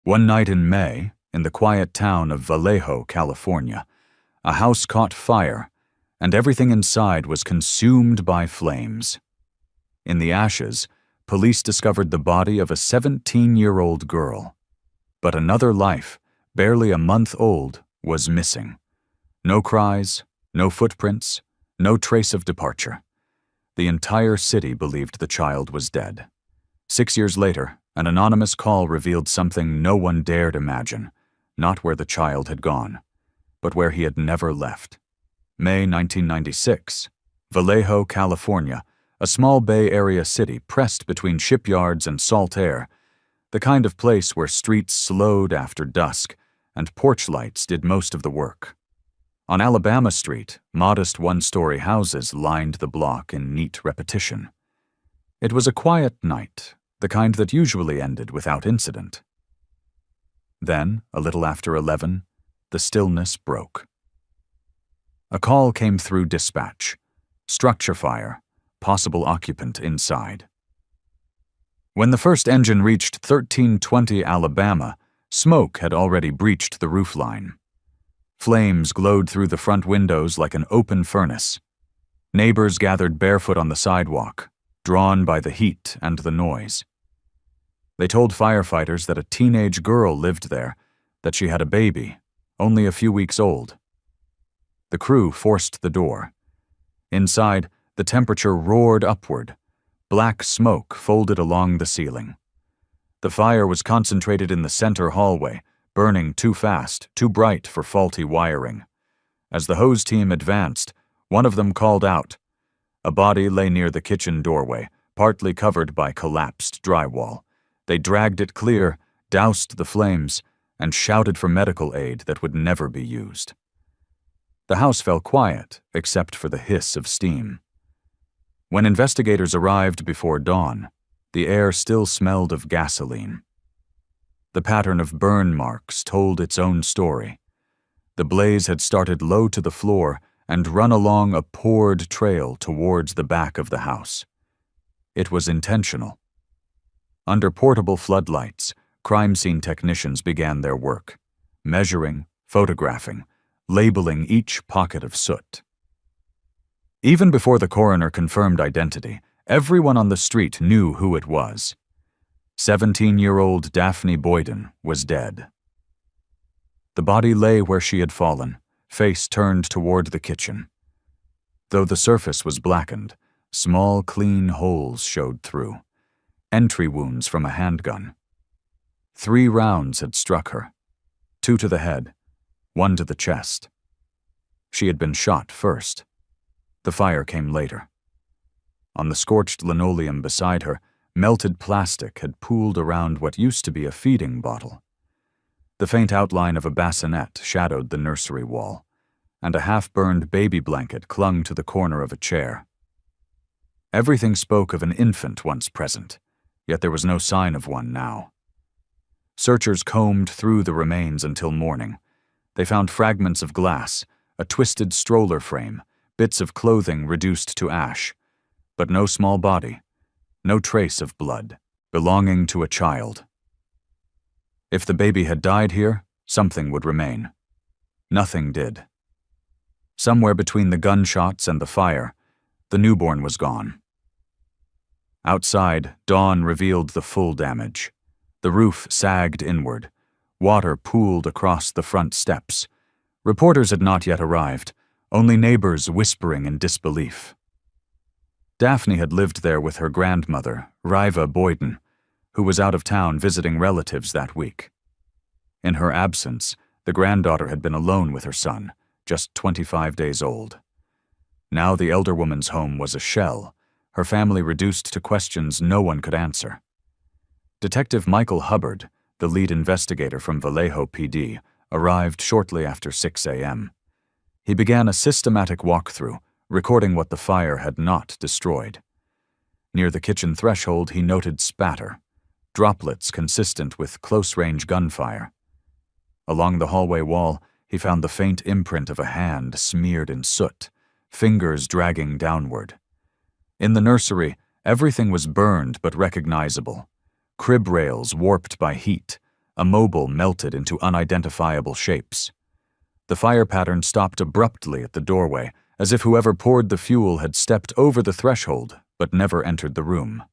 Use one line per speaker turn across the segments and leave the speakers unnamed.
One night in May, in the quiet town of Vallejo, California, a house caught fire, and everything inside was consumed by flames. In the ashes, police discovered the body of a 17-year-old girl. But another life, barely a month old, was missing. No cries, no footprints, no trace of departure. The entire city believed the child was dead. 6 years later, an anonymous call revealed something no one dared imagine, not where the child had gone, but where he had never left. May 1996, Vallejo, California, a small Bay Area city pressed between shipyards and salt air, the kind of place where streets slowed after dusk and porch lights did most of the work. On Alabama Street, modest one-story houses lined the block in neat repetition. It was a quiet night, the kind that usually ended without incident. Then, a little after 11, the stillness broke. A call came through dispatch. Structure fire, possible occupant inside. When the first engine reached 1320 Alabama, smoke had already breached the roofline. Flames glowed through the front windows like an open furnace. Neighbors gathered barefoot on the sidewalk, drawn by the heat and the noise. They told firefighters that a teenage girl lived there, that she had a baby, only a few weeks old. The crew forced the door. Inside, the temperature roared upward. Black smoke folded along the ceiling. The fire was concentrated in the center hallway, burning too fast, too bright for faulty wiring. As the hose team advanced, one of them called out. A body lay near the kitchen doorway, partly covered by collapsed drywall. They dragged it clear, doused the flames, and shouted for medical aid that would never be used. The house fell quiet, except for the hiss of steam. When investigators arrived before dawn, the air still smelled of gasoline. The pattern of burn marks told its own story. The blaze had started low to the floor and run along a poured trail towards the back of the house. It was intentional. Under portable floodlights, crime scene technicians began their work, measuring, photographing, labeling each pocket of soot. Even before the coroner confirmed identity, everyone on the street knew who it was. 17-year-old Daphne Boyden was dead. The body lay where she had fallen, face turned toward the kitchen. Though the surface was blackened, small, clean holes showed through. Entry wounds from a handgun. 3 rounds had struck her, 2 to the head, 1 to the chest. She had been shot first. The fire came later. On the scorched linoleum beside her, melted plastic had pooled around what used to be a feeding bottle. The faint outline of a bassinet shadowed the nursery wall, and a half-burned baby blanket clung to the corner of a chair. Everything spoke of an infant once present, yet there was no sign of one now. Searchers combed through the remains until morning. They found fragments of glass, a twisted stroller frame, bits of clothing reduced to ash, but no small body, no trace of blood, belonging to a child. If the baby had died here, something would remain. Nothing did. Somewhere between the gunshots and the fire, the newborn was gone. Outside, dawn revealed the full damage. The roof sagged inward. Water pooled across the front steps. Reporters had not yet arrived, only neighbors whispering in disbelief. Daphne had lived there with her grandmother, Riva Boyden, who was out of town visiting relatives that week. In her absence, the granddaughter had been alone with her son, just 25 days old. Now the elder woman's home was a shell, her family reduced to questions no one could answer. Detective Michael Hubbard, the lead investigator from Vallejo PD, arrived shortly after 6 a.m. He began a systematic walkthrough, recording what the fire had not destroyed. Near the kitchen threshold, he noted spatter, droplets consistent with close-range gunfire. Along the hallway wall, he found the faint imprint of a hand smeared in soot, fingers dragging downward. In the nursery, everything was burned but recognizable. Crib rails warped by heat, immobile, melted into unidentifiable shapes. The fire pattern stopped abruptly at the doorway, as if whoever poured the fuel had stepped over the threshold but never entered the room.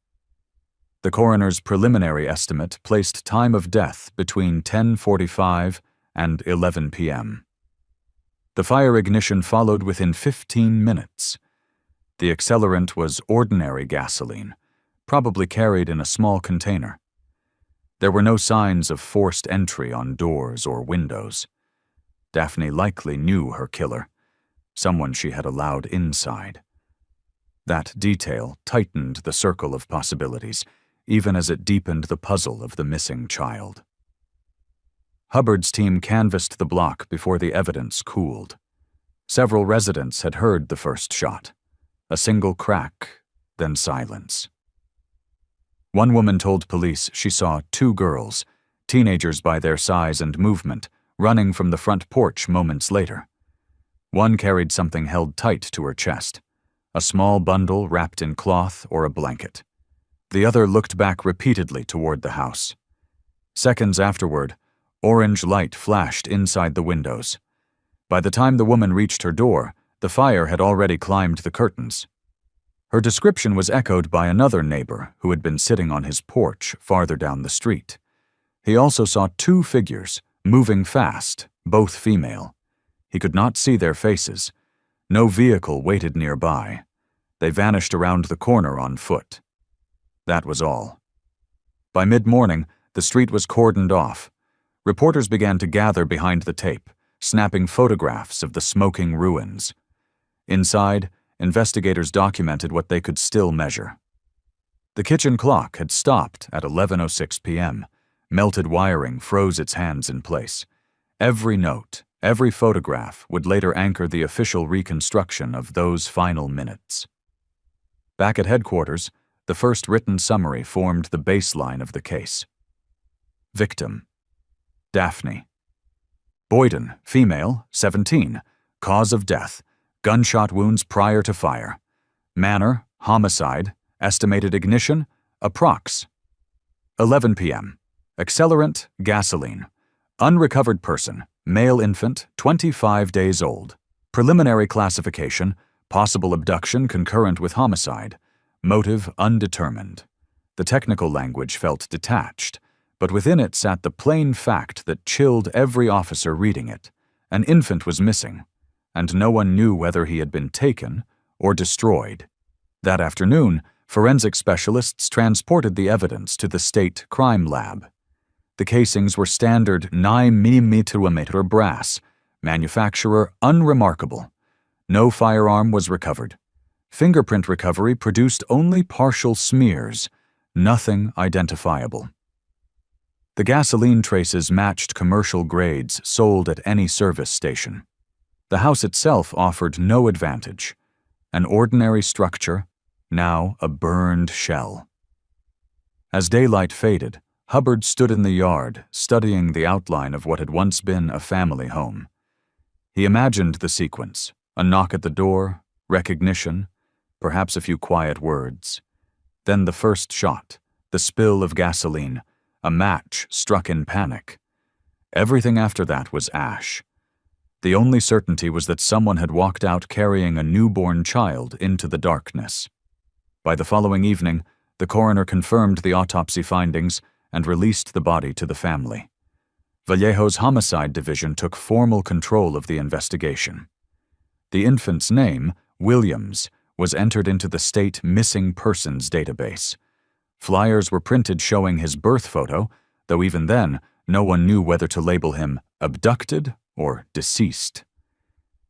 The coroner's preliminary estimate placed time of death between 10:45 and 11 p.m. The fire ignition followed within 15 minutes. The accelerant was ordinary gasoline, probably carried in a small container. There were no signs of forced entry on doors or windows. Daphne likely knew her killer, someone she had allowed inside. That detail tightened the circle of possibilities, even as it deepened the puzzle of the missing child. Hubbard's team canvassed the block before the evidence cooled. Several residents had heard the first shot. A single crack, then silence. One woman told police she saw two girls, teenagers by their size and movement, running from the front porch moments later. One carried something held tight to her chest, a small bundle wrapped in cloth or a blanket. The other looked back repeatedly toward the house. Seconds afterward, orange light flashed inside the windows. By the time the woman reached her door, the fire had already climbed the curtains. Her description was echoed by another neighbor who had been sitting on his porch farther down the street. He also saw two figures, moving fast, both female. He could not see their faces. No vehicle waited nearby. They vanished around the corner on foot. That was all. By mid-morning, the street was cordoned off. Reporters began to gather behind the tape, snapping photographs of the smoking ruins. Inside, investigators documented what they could still measure. The kitchen clock had stopped at 11:06 p.m. Melted wiring froze its hands in place. Every note, every photograph would later anchor the official reconstruction of those final minutes. Back at headquarters, the first written summary formed the baseline of the case. Victim: Daphne. Boyden, female, 17. Cause of death: gunshot wounds prior to fire. Manner: homicide. Estimated ignition: approx. 11 p.m. Accelerant: gasoline. Unrecovered person: male infant, 25 days old. Preliminary classification: possible abduction concurrent with homicide. Motive: undetermined. The technical language felt detached, but within it sat the plain fact that chilled every officer reading it. An infant was missing, and no one knew whether he had been taken or destroyed. That afternoon, forensic specialists transported the evidence to the state crime lab. The casings were standard 9mm brass, manufacturer unremarkable. No firearm was recovered. Fingerprint recovery produced only partial smears, nothing identifiable. The gasoline traces matched commercial grades sold at any service station. The house itself offered no advantage. An ordinary structure, now a burned shell. As daylight faded, Hubbard stood in the yard, studying the outline of what had once been a family home. He imagined the sequence: a knock at the door, recognition, perhaps a few quiet words. Then the first shot, the spill of gasoline, a match struck in panic. Everything after that was ash. The only certainty was that someone had walked out carrying a newborn child into the darkness. By the following evening, the coroner confirmed the autopsy findings and released the body to the family. Vallejo's homicide division took formal control of the investigation. The infant's name, Williams, was entered into the state missing persons database. Flyers were printed showing his birth photo, though even then, no one knew whether to label him abducted or deceased.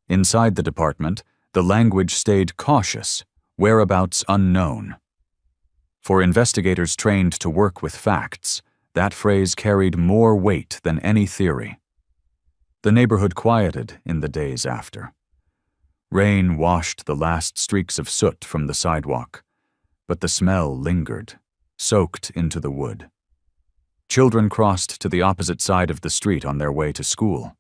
Inside the department, the language stayed cautious, whereabouts unknown. For investigators trained to work with facts, that phrase carried more weight than any theory. The neighborhood quieted in the days after. Rain washed the last streaks of soot from the sidewalk, but the smell lingered, soaked into the wood. Children crossed to the opposite side of the street on their way to school.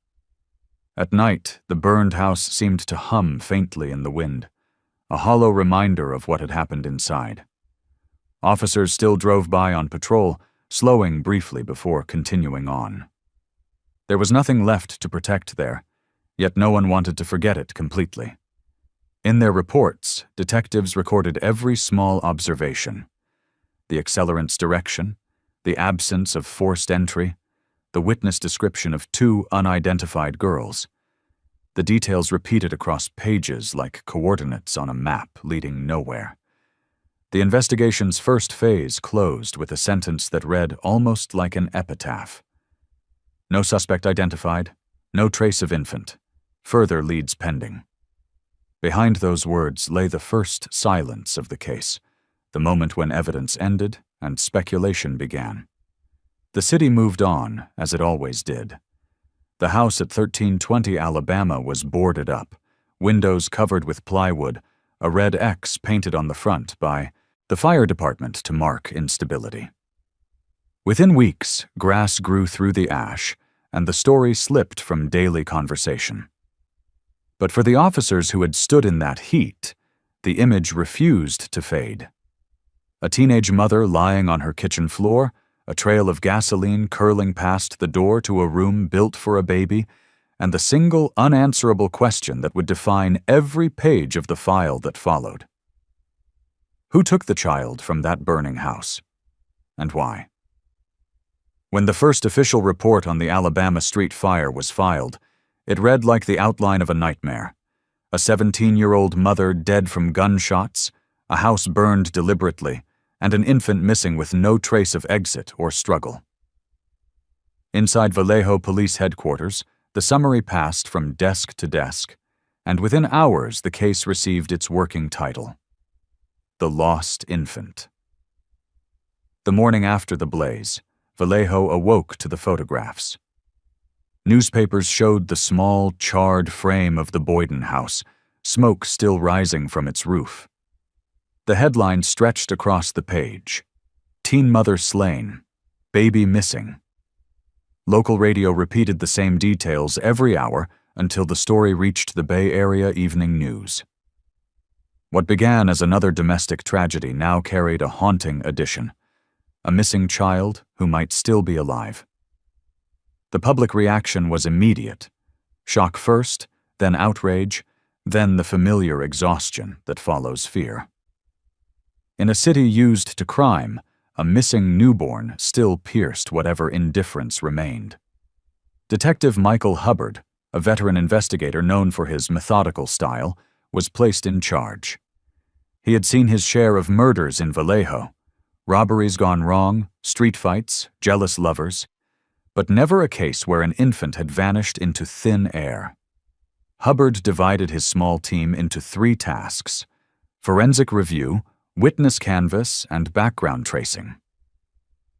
At night, the burned house seemed to hum faintly in the wind, a hollow reminder of what had happened inside. Officers still drove by on patrol, slowing briefly before continuing on. There was nothing left to protect there, yet no one wanted to forget it completely. In their reports, detectives recorded every small observation: the accelerant's direction, the absence of forced entry, the witness description of 2 unidentified girls. The details repeated across pages like coordinates on a map leading nowhere. The investigation's first phase closed with a sentence that read almost like an epitaph. No suspect identified, no trace of infant, further leads pending. Behind those words lay the first silence of the case, the moment when evidence ended and speculation began. The city moved on, as it always did. The house at 1320 Alabama was boarded up, windows covered with plywood, a red X painted on the front by the fire department to mark instability. Within weeks, grass grew through the ash, and the story slipped from daily conversation. But for the officers who had stood in that heat, the image refused to fade. A teenage mother lying on her kitchen floor, a trail of gasoline curling past the door to a room built for a baby, and the single unanswerable question that would define every page of the file that followed. Who took the child from that burning house? And why? When the first official report on the Alabama street fire was filed, it read like the outline of a nightmare. A 17-year-old mother dead from gunshots, a house burned deliberately, and an infant missing with no trace of exit or struggle. Inside Vallejo Police Headquarters, the summary passed from desk to desk, and within hours the case received its working title: The Lost Infant. The morning after the blaze, Vallejo awoke to the photographs. Newspapers showed the small, charred frame of the Boyden house, smoke still rising from its roof. The headline stretched across the page: Teen mother slain, baby missing. Local radio repeated the same details every hour until the story reached the Bay Area Evening News. What began as another domestic tragedy now carried a haunting addition: a missing child who might still be alive. The public reaction was immediate: shock first, then outrage, then the familiar exhaustion that follows fear. In a city used to crime, a missing newborn still pierced whatever indifference remained. Detective Michael Hubbard, a veteran investigator known for his methodical style, was placed in charge. He had seen his share of murders in Vallejo, robberies gone wrong, street fights, jealous lovers, but never a case where an infant had vanished into thin air. Hubbard divided his small team into 3 tasks: forensic review, witness canvass, and background tracing.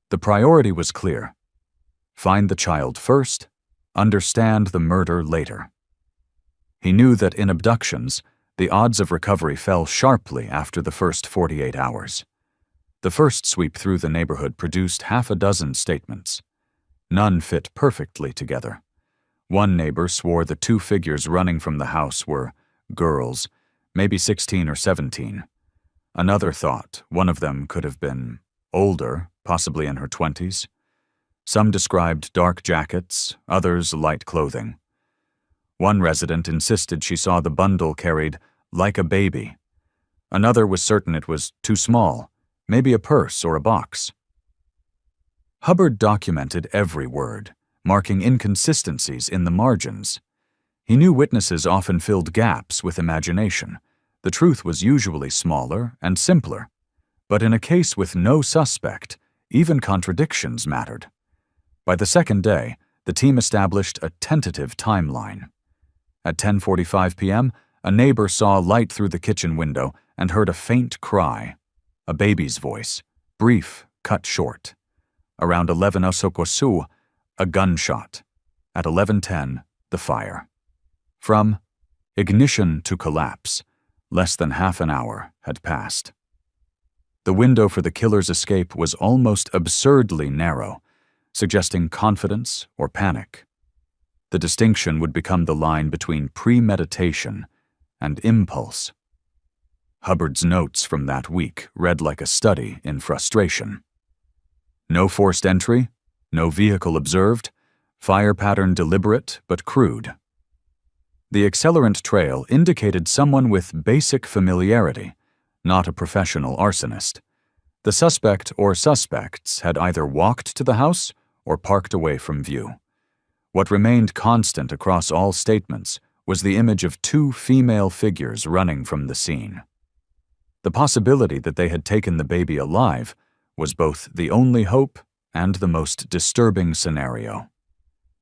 The priority was clear: find the child first, understand the murder later. He knew that in abductions, the odds of recovery fell sharply after the first 48 hours. The first sweep through the neighborhood produced half a dozen statements. None fit perfectly together. One neighbor swore the 2 figures running from the house were girls, maybe 16 or 17. Another thought one of them could have been older, possibly in her 20s. Some described dark jackets, others light clothing. One resident insisted she saw the bundle carried like a baby. Another was certain it was too small, maybe a purse or a box. Hubbard documented every word, marking inconsistencies in the margins. He knew witnesses often filled gaps with imagination. The truth was usually smaller and simpler. But in a case with no suspect, even contradictions mattered. By the second day, the team established a tentative timeline. At 10:45 p.m., a neighbor saw light through the kitchen window and heard a faint cry. A baby's voice, brief, cut short. Around 11 Osokosu, a gunshot. At 11:10, the fire. From ignition to collapse, less than half an hour had passed. The window for the killer's escape was almost absurdly narrow, suggesting confidence or panic. The distinction would become the line between premeditation and impulse. Hubbard's notes from that week read like a study in frustration. No forced entry, no vehicle observed, fire pattern deliberate but crude. The accelerant trail indicated someone with basic familiarity, not a professional arsonist. The suspect or suspects had either walked to the house or parked away from view. What remained constant across all statements was the image of two female figures running from the scene. The possibility that they had taken the baby alive was both the only hope and the most disturbing scenario.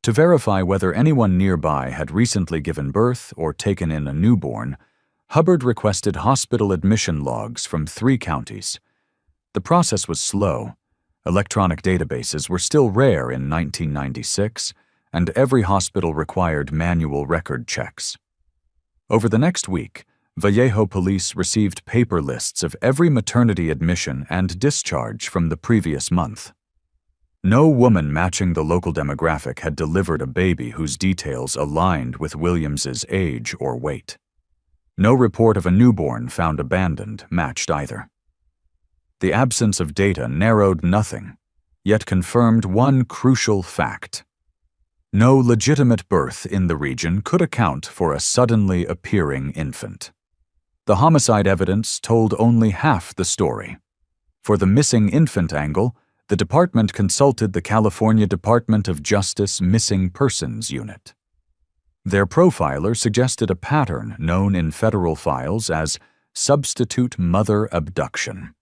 To verify whether anyone nearby had recently given birth or taken in a newborn, Hubbard requested hospital admission logs from 3 counties. The process was slow. Electronic databases were still rare in 1996, and every hospital required manual record checks. Over the next week, Vallejo police received paper lists of every maternity admission and discharge from the previous month. No woman matching the local demographic had delivered a baby whose details aligned with Williams's age or weight. No report of a newborn found abandoned matched either. The absence of data narrowed nothing, yet confirmed one crucial fact. No legitimate birth in the region could account for a suddenly appearing infant. The homicide evidence told only half the story. For the missing infant angle, the department consulted the California Department of Justice Missing Persons Unit. Their profiler suggested a pattern known in federal files as substitute mother abduction.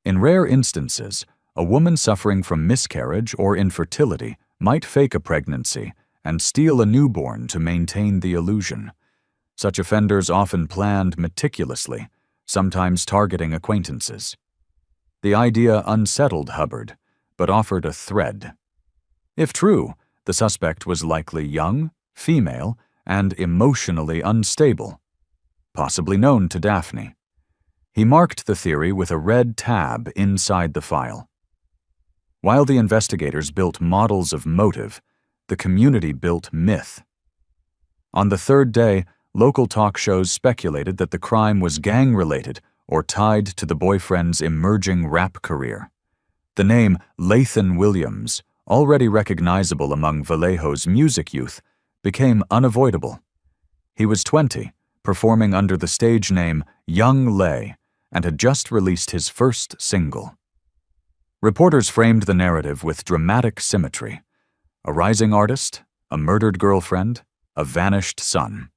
In rare instances, a woman suffering from miscarriage or infertility might fake a pregnancy and steal a newborn to maintain the illusion. Such offenders often planned meticulously, sometimes targeting acquaintances. The idea unsettled Hubbard, but offered a thread. If true, the suspect was likely young, female, and emotionally unstable, possibly known to Daphne. He marked the theory with a red tab inside the file. While the investigators built models of motive, the community built myth. On the 3rd day, local talk shows speculated that the crime was gang-related or tied to the boyfriend's emerging rap career. The name Lathan Williams, already recognizable among Vallejo's music youth, became unavoidable. He was 20, performing under the stage name Young Lay, and had just released his first single. Reporters framed the narrative with dramatic symmetry: a rising artist, a murdered girlfriend, a vanished son.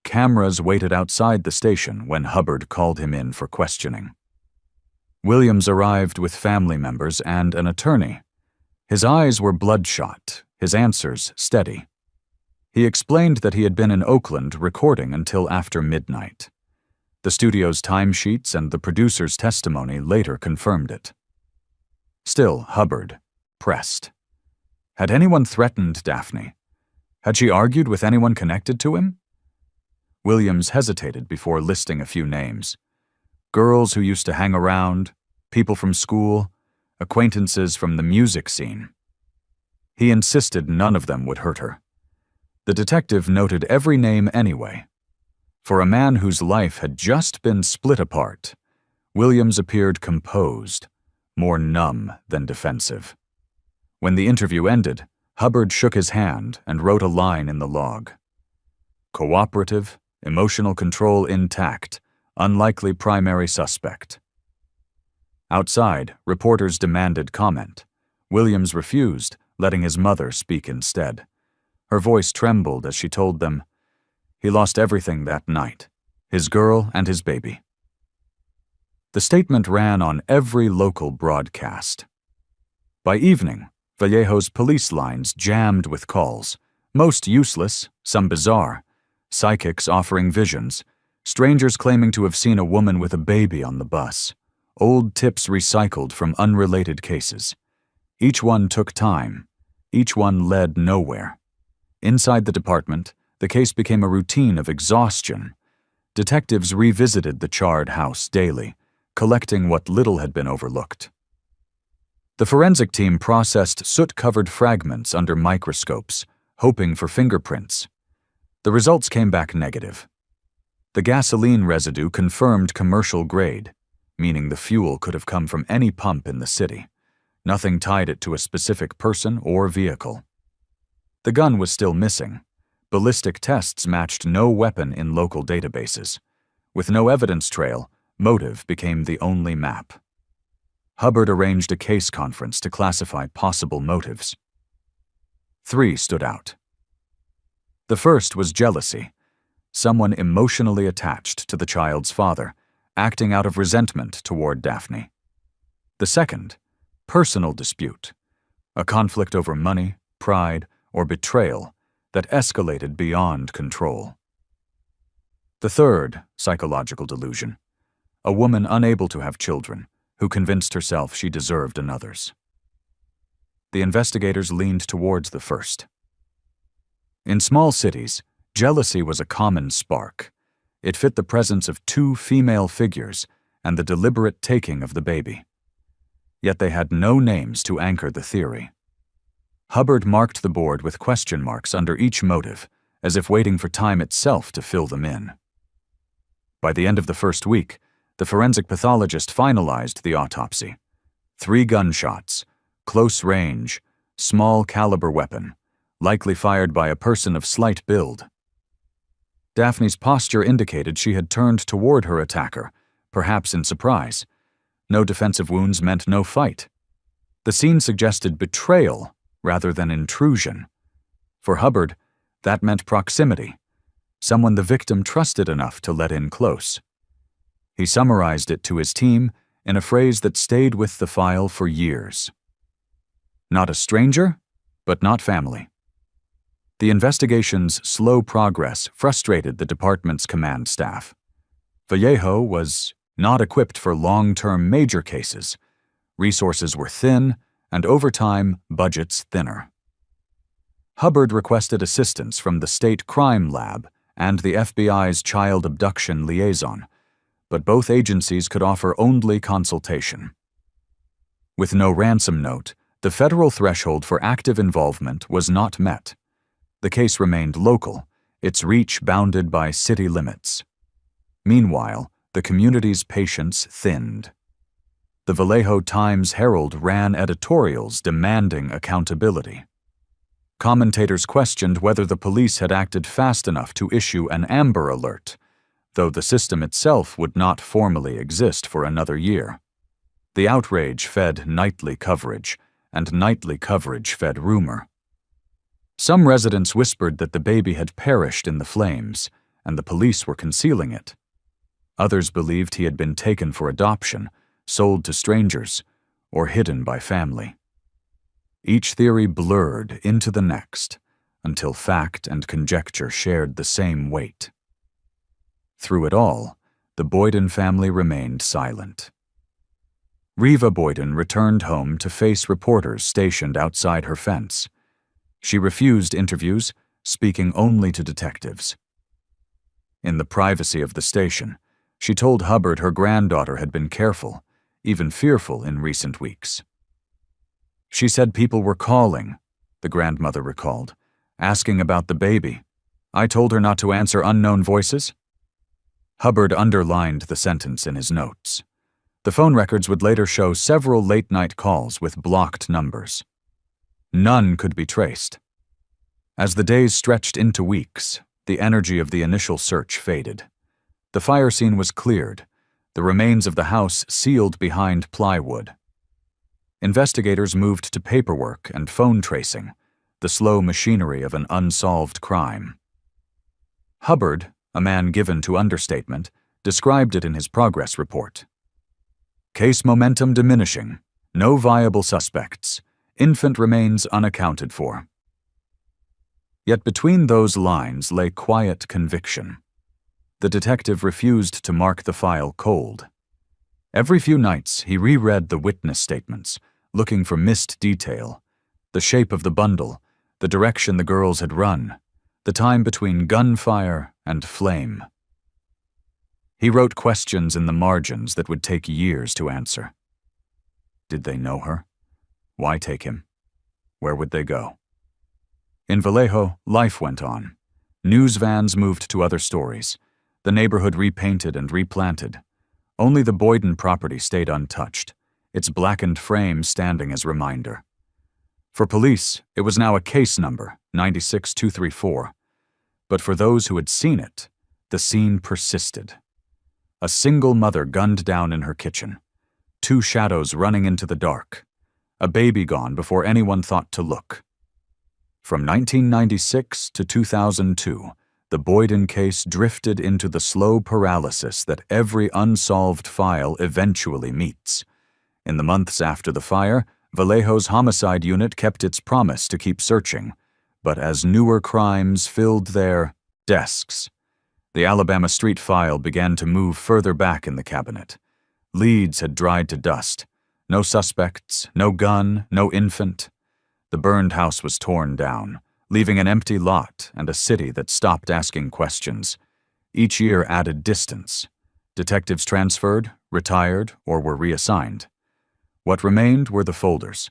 Cameras waited outside the station when Hubbard called him in for questioning. Williams arrived with family members and an attorney. His eyes were bloodshot, his answers steady. He explained that he had been in Oakland recording until after midnight. The studio's timesheets and the producer's testimony later confirmed it. Still, Hubbard pressed. Had anyone threatened Daphne? Had she argued with anyone connected to him? Williams hesitated before listing a few names. Girls who used to hang around, people from school, acquaintances from the music scene. He insisted none of them would hurt her. The detective noted every name anyway. For a man whose life had just been split apart, Williams appeared composed, more numb than defensive. When the interview ended, Hubbard shook his hand and wrote a line in the log. Cooperative, emotional control intact, unlikely primary suspect. Outside, reporters demanded comment. Williams refused, letting his mother speak instead. Her voice trembled as she told them, he lost everything that night, his girl and his baby. The statement ran on every local broadcast. By evening, Vallejo's police lines jammed with calls, most useless, some bizarre, psychics offering visions, strangers claiming to have seen a woman with a baby on the bus, old tips recycled from unrelated cases. Each one took time, each one led nowhere. Inside the department, the case became a routine of exhaustion. Detectives revisited the charred house daily, collecting what little had been overlooked. The forensic team processed soot-covered fragments under microscopes, hoping for fingerprints. The results came back negative. The gasoline residue confirmed commercial grade, meaning the fuel could have come from any pump in the city. Nothing tied it to a specific person or vehicle. The gun was still missing. Ballistic tests matched no weapon in local databases. With no evidence trail, motive became the only map. Hubbard arranged a case conference to classify possible motives. 3 stood out. The first was jealousy, someone emotionally attached to the child's father, acting out of resentment toward Daphne. The second, personal dispute, a conflict over money, pride, or betrayal that escalated beyond control. The third, psychological delusion, a woman unable to have children who convinced herself she deserved another's. The investigators leaned towards the first. In small cities, jealousy was a common spark. It fit the presence of 2 female figures and the deliberate taking of the baby. Yet they had no names to anchor the theory. Hubbard marked the board with question marks under each motive, as if waiting for time itself to fill them in. By the end of the first week, the forensic pathologist finalized the autopsy. 3 gunshots, close range, small caliber weapon, likely fired by a person of slight build. Daphne's posture indicated she had turned toward her attacker, perhaps in surprise. No defensive wounds meant no fight. The scene suggested betrayal rather than intrusion. For Hubbard, that meant proximity, someone the victim trusted enough to let in close. He summarized it to his team in a phrase that stayed with the file for years. Not a stranger, but not family. The investigation's slow progress frustrated the department's command staff. Vallejo was not equipped for long-term major cases. Resources were thin, and over time, budgets thinner. Hubbard requested assistance from the State Crime Lab and the FBI's Child Abduction Liaison, but both agencies could offer only consultation. With no ransom note, the federal threshold for active involvement was not met. The case remained local, its reach bounded by city limits. Meanwhile, the community's patience thinned. The Vallejo Times-Herald ran editorials demanding accountability. Commentators questioned whether the police had acted fast enough to issue an Amber Alert, though the system itself would not formally exist for another year. The outrage fed nightly coverage, and nightly coverage fed rumor. Some residents whispered that the baby had perished in the flames, and the police were concealing it. Others believed he had been taken for adoption, sold to strangers, or hidden by family. Each theory blurred into the next, until fact and conjecture shared the same weight. Through it all, the Boyden family remained silent. Reva Boyden returned home to face reporters stationed outside her fence. She refused interviews, speaking only to detectives. In the privacy of the station, she told Hubbard her granddaughter had been careful, even fearful in recent weeks. She said people were calling, the grandmother recalled, asking about the baby. I told her not to answer unknown voices. Hubbard underlined the sentence in his notes. The phone records would later show several late-night calls with blocked numbers. None could be traced. As the days stretched into weeks, the energy of the initial search faded. The fire scene was cleared, the remains of the house sealed behind plywood. Investigators moved to paperwork and phone tracing, the slow machinery of an unsolved crime. Hubbard, a man given to understatement, described it in his progress report. Case momentum diminishing, no viable suspects, infant remains unaccounted for. Yet between those lines lay quiet conviction. The detective refused to mark the file cold. Every few nights he reread the witness statements, looking for missed detail, the shape of the bundle, the direction the girls had run, the time between gunfire and flame. He wrote questions in the margins that would take years to answer. Did they know her? Why take him? Where would they go? In Vallejo, life went on. News vans moved to other stories. The neighborhood repainted and replanted. Only the Boyden property stayed untouched, its blackened frame standing as reminder. For police, it was now a case number, 96234. But for those who had seen it, the scene persisted. A single mother gunned down in her kitchen, 2 shadows running into the dark, a baby gone before anyone thought to look. From 1996 to 2002, the Boyden case drifted into the slow paralysis that every unsolved file eventually meets. In the months after the fire, Vallejo's homicide unit kept its promise to keep searching, but as newer crimes filled their desks, the Alabama Street file began to move further back in the cabinet. Leads had dried to dust. No suspects, no gun, no infant. The burned house was torn down, leaving an empty lot and a city that stopped asking questions. Each year added distance. Detectives transferred, retired, or were reassigned. What remained were the folders.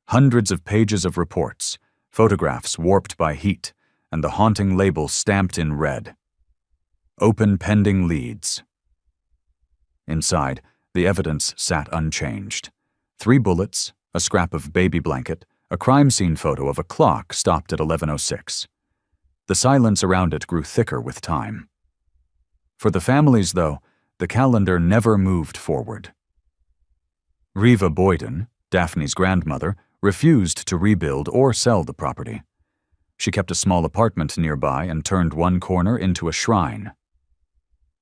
Hundreds of pages of reports, photographs warped by heat, and the haunting label stamped in red. Open pending leads. Inside, the evidence sat unchanged. 3 bullets, a scrap of baby blanket, a crime scene photo of a clock stopped at 11:06. The silence around it grew thicker with time. For the families, though, the calendar never moved forward. Reva Boyden, Daphne's grandmother, refused to rebuild or sell the property. She kept a small apartment nearby and turned one corner into a shrine.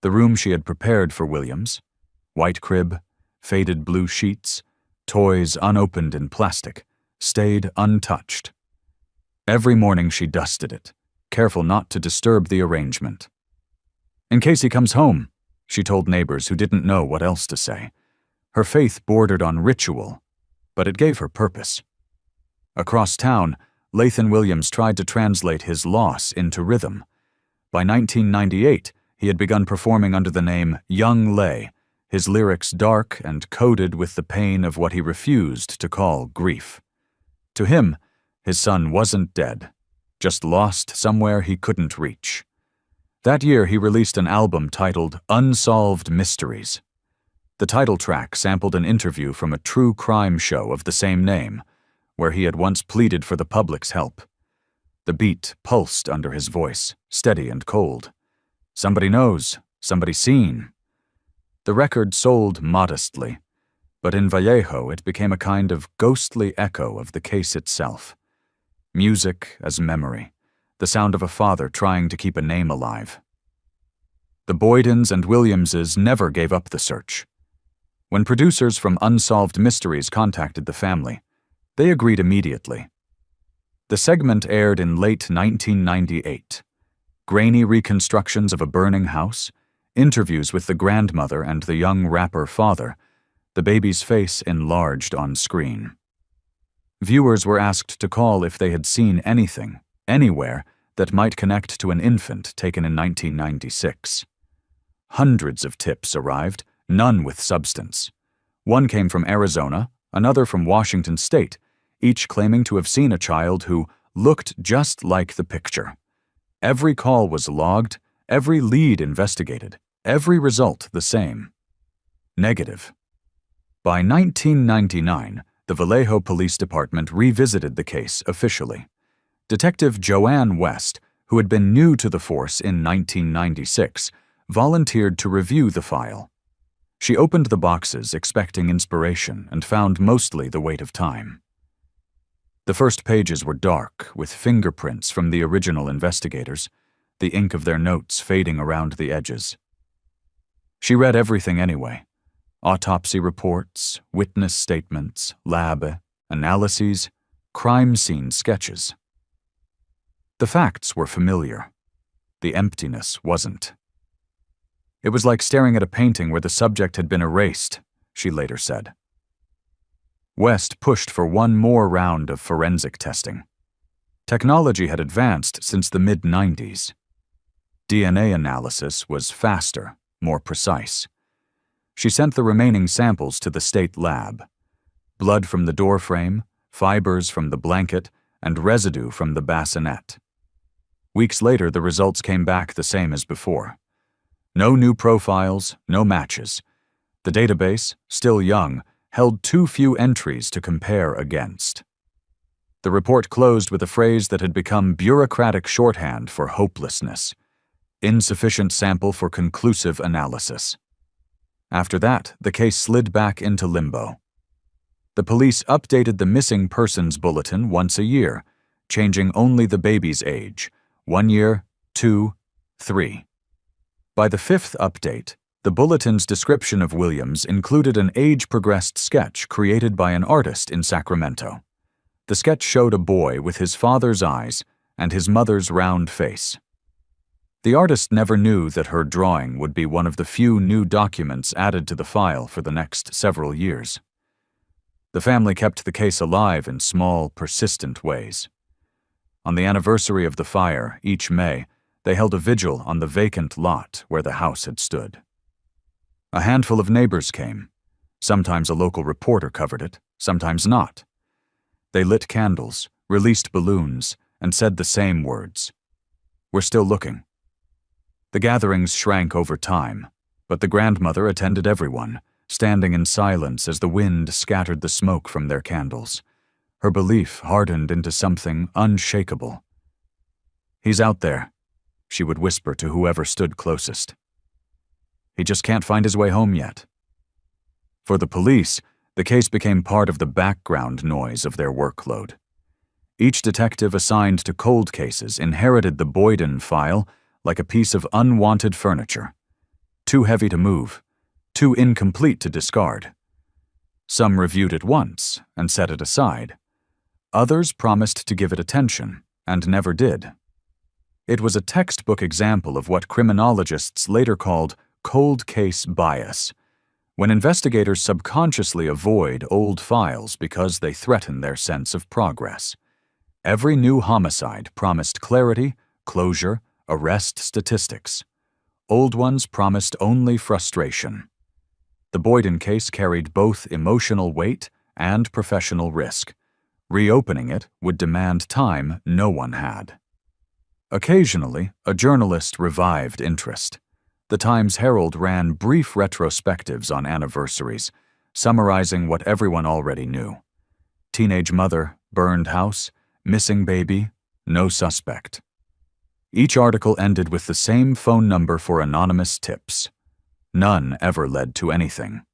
The room she had prepared for Williams, white crib, faded blue sheets, toys unopened in plastic, stayed untouched. Every morning she dusted it, careful not to disturb the arrangement. "In case he comes home," she told neighbors who didn't know what else to say. Her faith bordered on ritual, but it gave her purpose. Across town, Lathan Williams tried to translate his loss into rhythm. By 1998, he had begun performing under the name Young Lay, his lyrics dark and coded with the pain of what he refused to call grief. To him, his son wasn't dead, just lost somewhere he couldn't reach. That year, he released an album titled Unsolved Mysteries. The title track sampled an interview from a true crime show of the same name, where he had once pleaded for the public's help. The beat pulsed under his voice, steady and cold. Somebody knows, somebody seen. The record sold modestly, but in Vallejo it became a kind of ghostly echo of the case itself. Music as memory, the sound of a father trying to keep a name alive. The Boydens and Williamses never gave up the search. When producers from Unsolved Mysteries contacted the family, they agreed immediately. The segment aired in late 1998. Grainy reconstructions of a burning house, interviews with the grandmother and the young rapper father, the baby's face enlarged on screen. Viewers were asked to call if they had seen anything, anywhere, that might connect to an infant taken in 1996. Hundreds of tips arrived, none with substance. One came from Arizona, another from Washington State, each claiming to have seen a child who looked just like the picture. Every call was logged, every lead investigated, every result the same. Negative. By 1999, the Vallejo Police Department revisited the case officially. Detective Joanne West, who had been new to the force in 1996, volunteered to review the file. She opened the boxes expecting inspiration and found mostly the weight of time. The first pages were dark, with fingerprints from the original investigators, the ink of their notes fading around the edges. She read everything anyway. Autopsy reports, witness statements, lab analyses, crime scene sketches. The facts were familiar. The emptiness wasn't. It was like staring at a painting where the subject had been erased, she later said. West pushed for one more round of forensic testing. Technology had advanced since the mid-90s. DNA analysis was faster, more precise. She sent the remaining samples to the state lab. Blood from the doorframe, fibers from the blanket, and residue from the bassinet. Weeks later, the results came back the same as before. No new profiles, no matches. The database, still young, held too few entries to compare against. The report closed with a phrase that had become bureaucratic shorthand for hopelessness: insufficient sample for conclusive analysis. After that, the case slid back into limbo. The police updated the missing persons bulletin once a year, changing only the baby's age: 1 year, 2, 3. By the 5th update, the bulletin's description of Williams included an age-progressed sketch created by an artist in Sacramento. The sketch showed a boy with his father's eyes and his mother's round face. The artist never knew that her drawing would be one of the few new documents added to the file for the next several years. The family kept the case alive in small, persistent ways. On the anniversary of the fire, each May, they held a vigil on the vacant lot where the house had stood. A handful of neighbors came. Sometimes a local reporter covered it, sometimes not. They lit candles, released balloons, and said the same words: "We're still looking." The gatherings shrank over time, but the grandmother attended everyone, standing in silence as the wind scattered the smoke from their candles. Her belief hardened into something unshakable. "He's out there," she would whisper to whoever stood closest. "He just can't find his way home yet." For the police, the case became part of the background noise of their workload. Each detective assigned to cold cases inherited the Boyden file like a piece of unwanted furniture. Too heavy to move, too incomplete to discard. Some reviewed it once and set it aside. Others promised to give it attention and never did. It was a textbook example of what criminologists later called cold case bias, when investigators subconsciously avoid old files because they threaten their sense of progress. Every new homicide promised clarity, closure, arrest statistics. Old ones promised only frustration. The Boyden case carried both emotional weight and professional risk. Reopening it would demand time no one had. Occasionally, a journalist revived interest. The Times-Herald ran brief retrospectives on anniversaries, summarizing what everyone already knew: teenage mother, burned house, missing baby, no suspect. Each article ended with the same phone number for anonymous tips. None ever led to anything.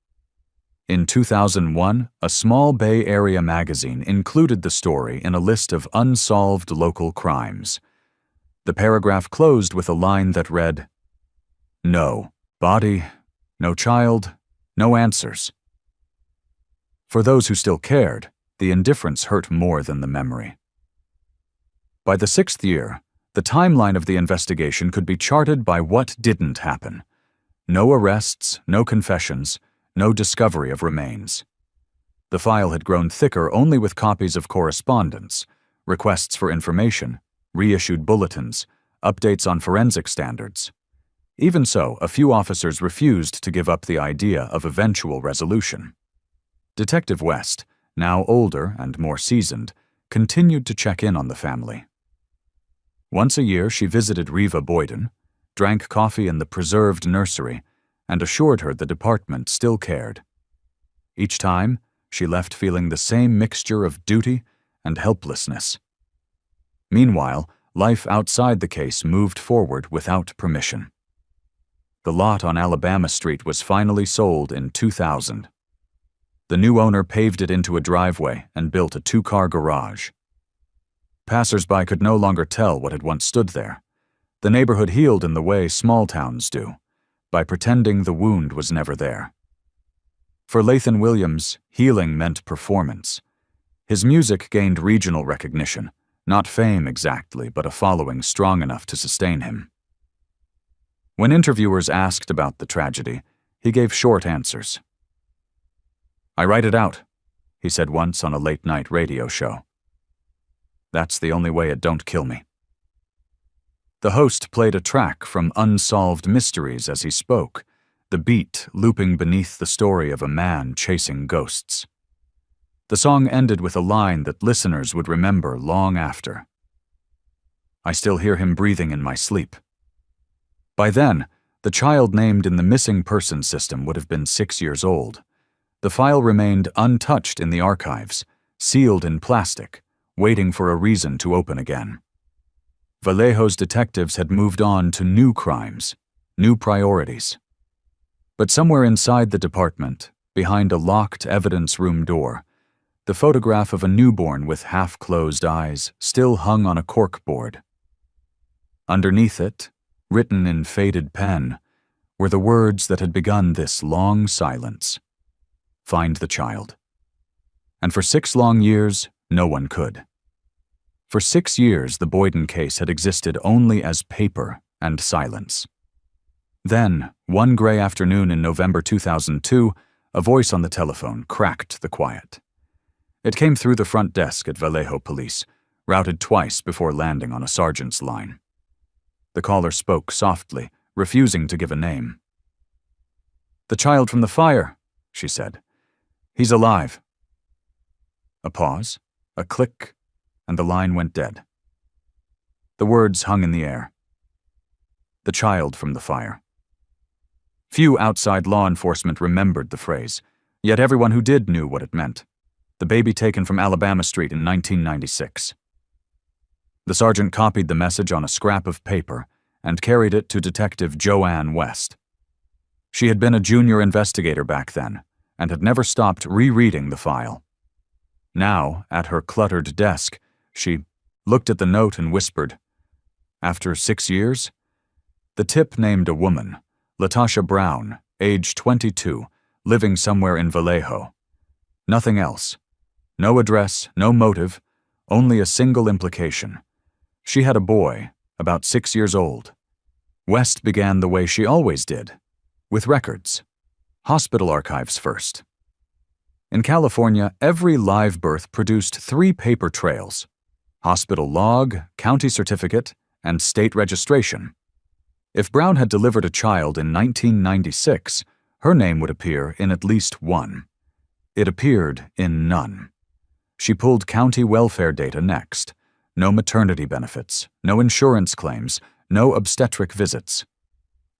In 2001, a small Bay Area magazine included the story in a list of unsolved local crimes. The paragraph closed with a line that read, "No body, no child, no answers." For those who still cared, the indifference hurt more than the memory. By the 6th year, the timeline of the investigation could be charted by what didn't happen. No arrests, no confessions, no discovery of remains. The file had grown thicker only with copies of correspondence, requests for information, reissued bulletins, updates on forensic standards. Even so, a few officers refused to give up the idea of eventual resolution. Detective West, now older and more seasoned, continued to check in on the family. Once a year, she visited Reva Boyden, drank coffee in the preserved nursery, and assured her the department still cared. Each time, she left feeling the same mixture of duty and helplessness. Meanwhile, life outside the case moved forward without permission. The lot on Alabama Street was finally sold in 2000. The new owner paved it into a driveway and built a 2-car garage. Passers-by could no longer tell what had once stood there. The neighborhood healed in the way small towns do, by pretending the wound was never there. For Lathan Williams, healing meant performance. His music gained regional recognition, not fame exactly, but a following strong enough to sustain him. When interviewers asked about the tragedy, he gave short answers. "I write it out," he said once on a late-night radio show. "That's the only way it don't kill me." The host played a track from Unsolved Mysteries as he spoke, the beat looping beneath the story of a man chasing ghosts. The song ended with a line that listeners would remember long after. "I still hear him breathing in my sleep." By then, the child named in the missing person system would have been 6 years old. The file remained untouched in the archives, sealed in plastic, waiting for a reason to open again. Vallejo's detectives had moved on to new crimes, new priorities. But somewhere inside the department, behind a locked evidence room door, the photograph of a newborn with half-closed eyes still hung on a corkboard. Underneath it, written in faded pen, were the words that had begun this long silence. Find the child. And for 6 long years, no one could. For 6 years, the Boyden case had existed only as paper and silence. Then, one gray afternoon in November 2002, a voice on the telephone cracked the quiet. It came through the front desk at Vallejo Police, routed twice before landing on a sergeant's line. The caller spoke softly, refusing to give a name. "The child from the fire," she said. "He's alive." A pause, a click, and the line went dead. The words hung in the air. The child from the fire. Few outside law enforcement remembered the phrase, yet everyone who did knew what it meant. The baby taken from Alabama Street in 1996. The sergeant copied the message on a scrap of paper and carried it to Detective Joanne West. She had been a junior investigator back then and had never stopped rereading the file. Now, at her cluttered desk, she looked at the note and whispered, "After 6 years?" The tip named a woman, Latasha Brown, age 22, living somewhere in Vallejo. Nothing else. No address, no motive, only a single implication. She had a boy, about 6 years old. West began the way she always did, with records. Hospital archives first. In California, every live birth produced 3 paper trails: hospital log, county certificate, and state registration. If Brown had delivered a child in 1996, her name would appear in at least one. It appeared in none. She pulled county welfare data next. No maternity benefits, no insurance claims, no obstetric visits.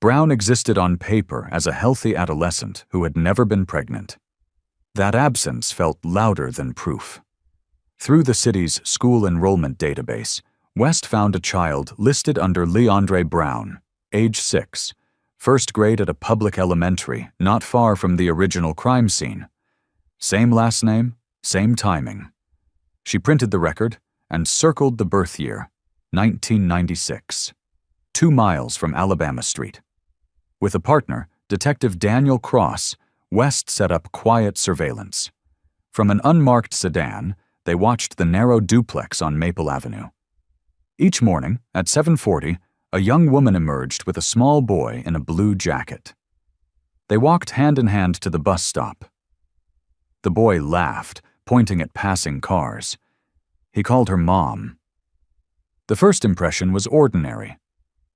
Brown existed on paper as a healthy adolescent who had never been pregnant. That absence felt louder than proof. Through the city's school enrollment database, West found a child listed under Leandre Brown, age 6, first grade at a public elementary not far from the original crime scene. Same last name, same timing. She printed the record and circled the birth year, 1996, 2 miles from Alabama Street. With a partner, Detective Daniel Cross, West set up quiet surveillance. From an unmarked sedan, they watched the narrow duplex on Maple Avenue. Each morning, at 7:40, a young woman emerged with a small boy in a blue jacket. They walked hand in hand to the bus stop. The boy laughed, pointing at passing cars. He called her Mom. The first impression was ordinary.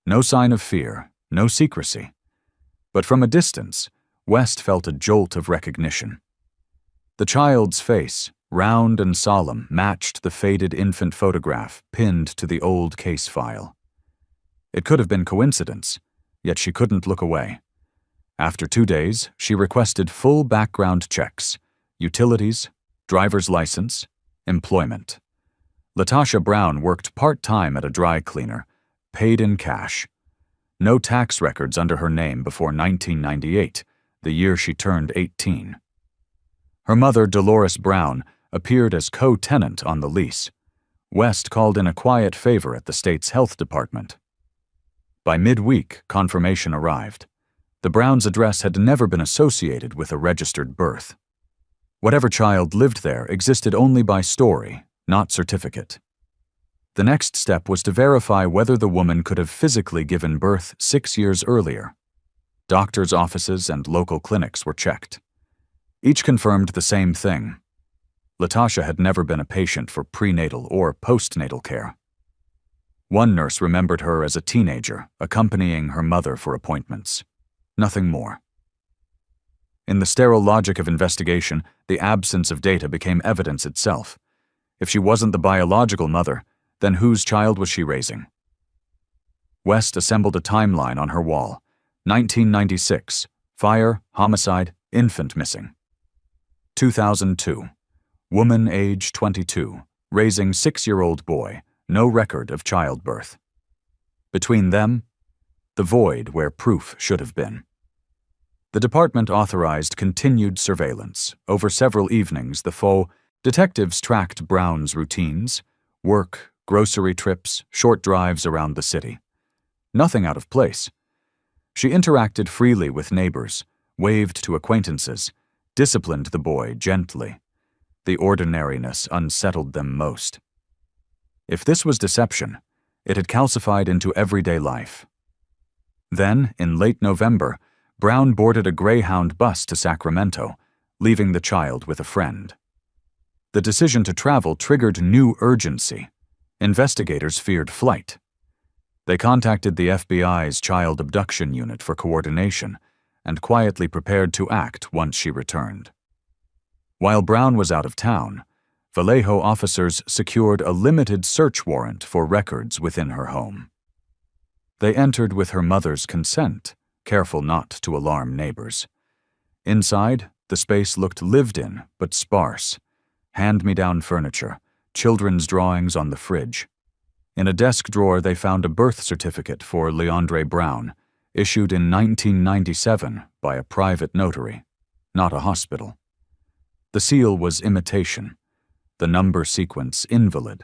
No sign of fear, no secrecy. But from a distance, West felt a jolt of recognition. The child's face, round and solemn, matched the faded infant photograph pinned to the old case file. It could have been coincidence, yet she couldn't look away. After 2 days, she requested full background checks: utilities, driver's license, employment. Latasha Brown worked part-time at a dry cleaner, paid in cash. No tax records under her name before 1998, the year she turned 18. Her mother, Dolores Brown, appeared as co-tenant on the lease. West called in a quiet favor at the state's health department. By midweek, confirmation arrived. The Browns' address had never been associated with a registered birth. Whatever child lived there existed only by story, not certificate. The next step was to verify whether the woman could have physically given birth 6 years earlier. Doctors' offices and local clinics were checked. Each confirmed the same thing. Latasha had never been a patient for prenatal or postnatal care. One nurse remembered her as a teenager, accompanying her mother for appointments. Nothing more. In the sterile logic of investigation, the absence of data became evidence itself. If she wasn't the biological mother, then whose child was she raising? West assembled a timeline on her wall. 1996, fire, homicide, infant missing. 2002. Woman age 22, raising 6-year-old boy, no record of childbirth. Between them, the void where proof should have been. The department authorized continued surveillance. Over several evenings, detectives tracked Brown's routines, work, grocery trips, short drives around the city. Nothing out of place. She interacted freely with neighbors, waved to acquaintances, disciplined the boy gently. The ordinariness unsettled them most. If this was deception, it had calcified into everyday life. Then, in late November, Brown boarded a Greyhound bus to Sacramento, leaving the child with a friend. The decision to travel triggered new urgency. Investigators feared flight. They contacted the FBI's Child Abduction Unit for coordination and quietly prepared to act once she returned. While Brown was out of town, Vallejo officers secured a limited search warrant for records within her home. They entered with her mother's consent, careful not to alarm neighbors. Inside, the space looked lived in but sparse. Hand-me-down furniture, children's drawings on the fridge. In a desk drawer, they found a birth certificate for Leandre Brown, issued in 1997 by a private notary, not a hospital. The seal was imitation, the number sequence invalid.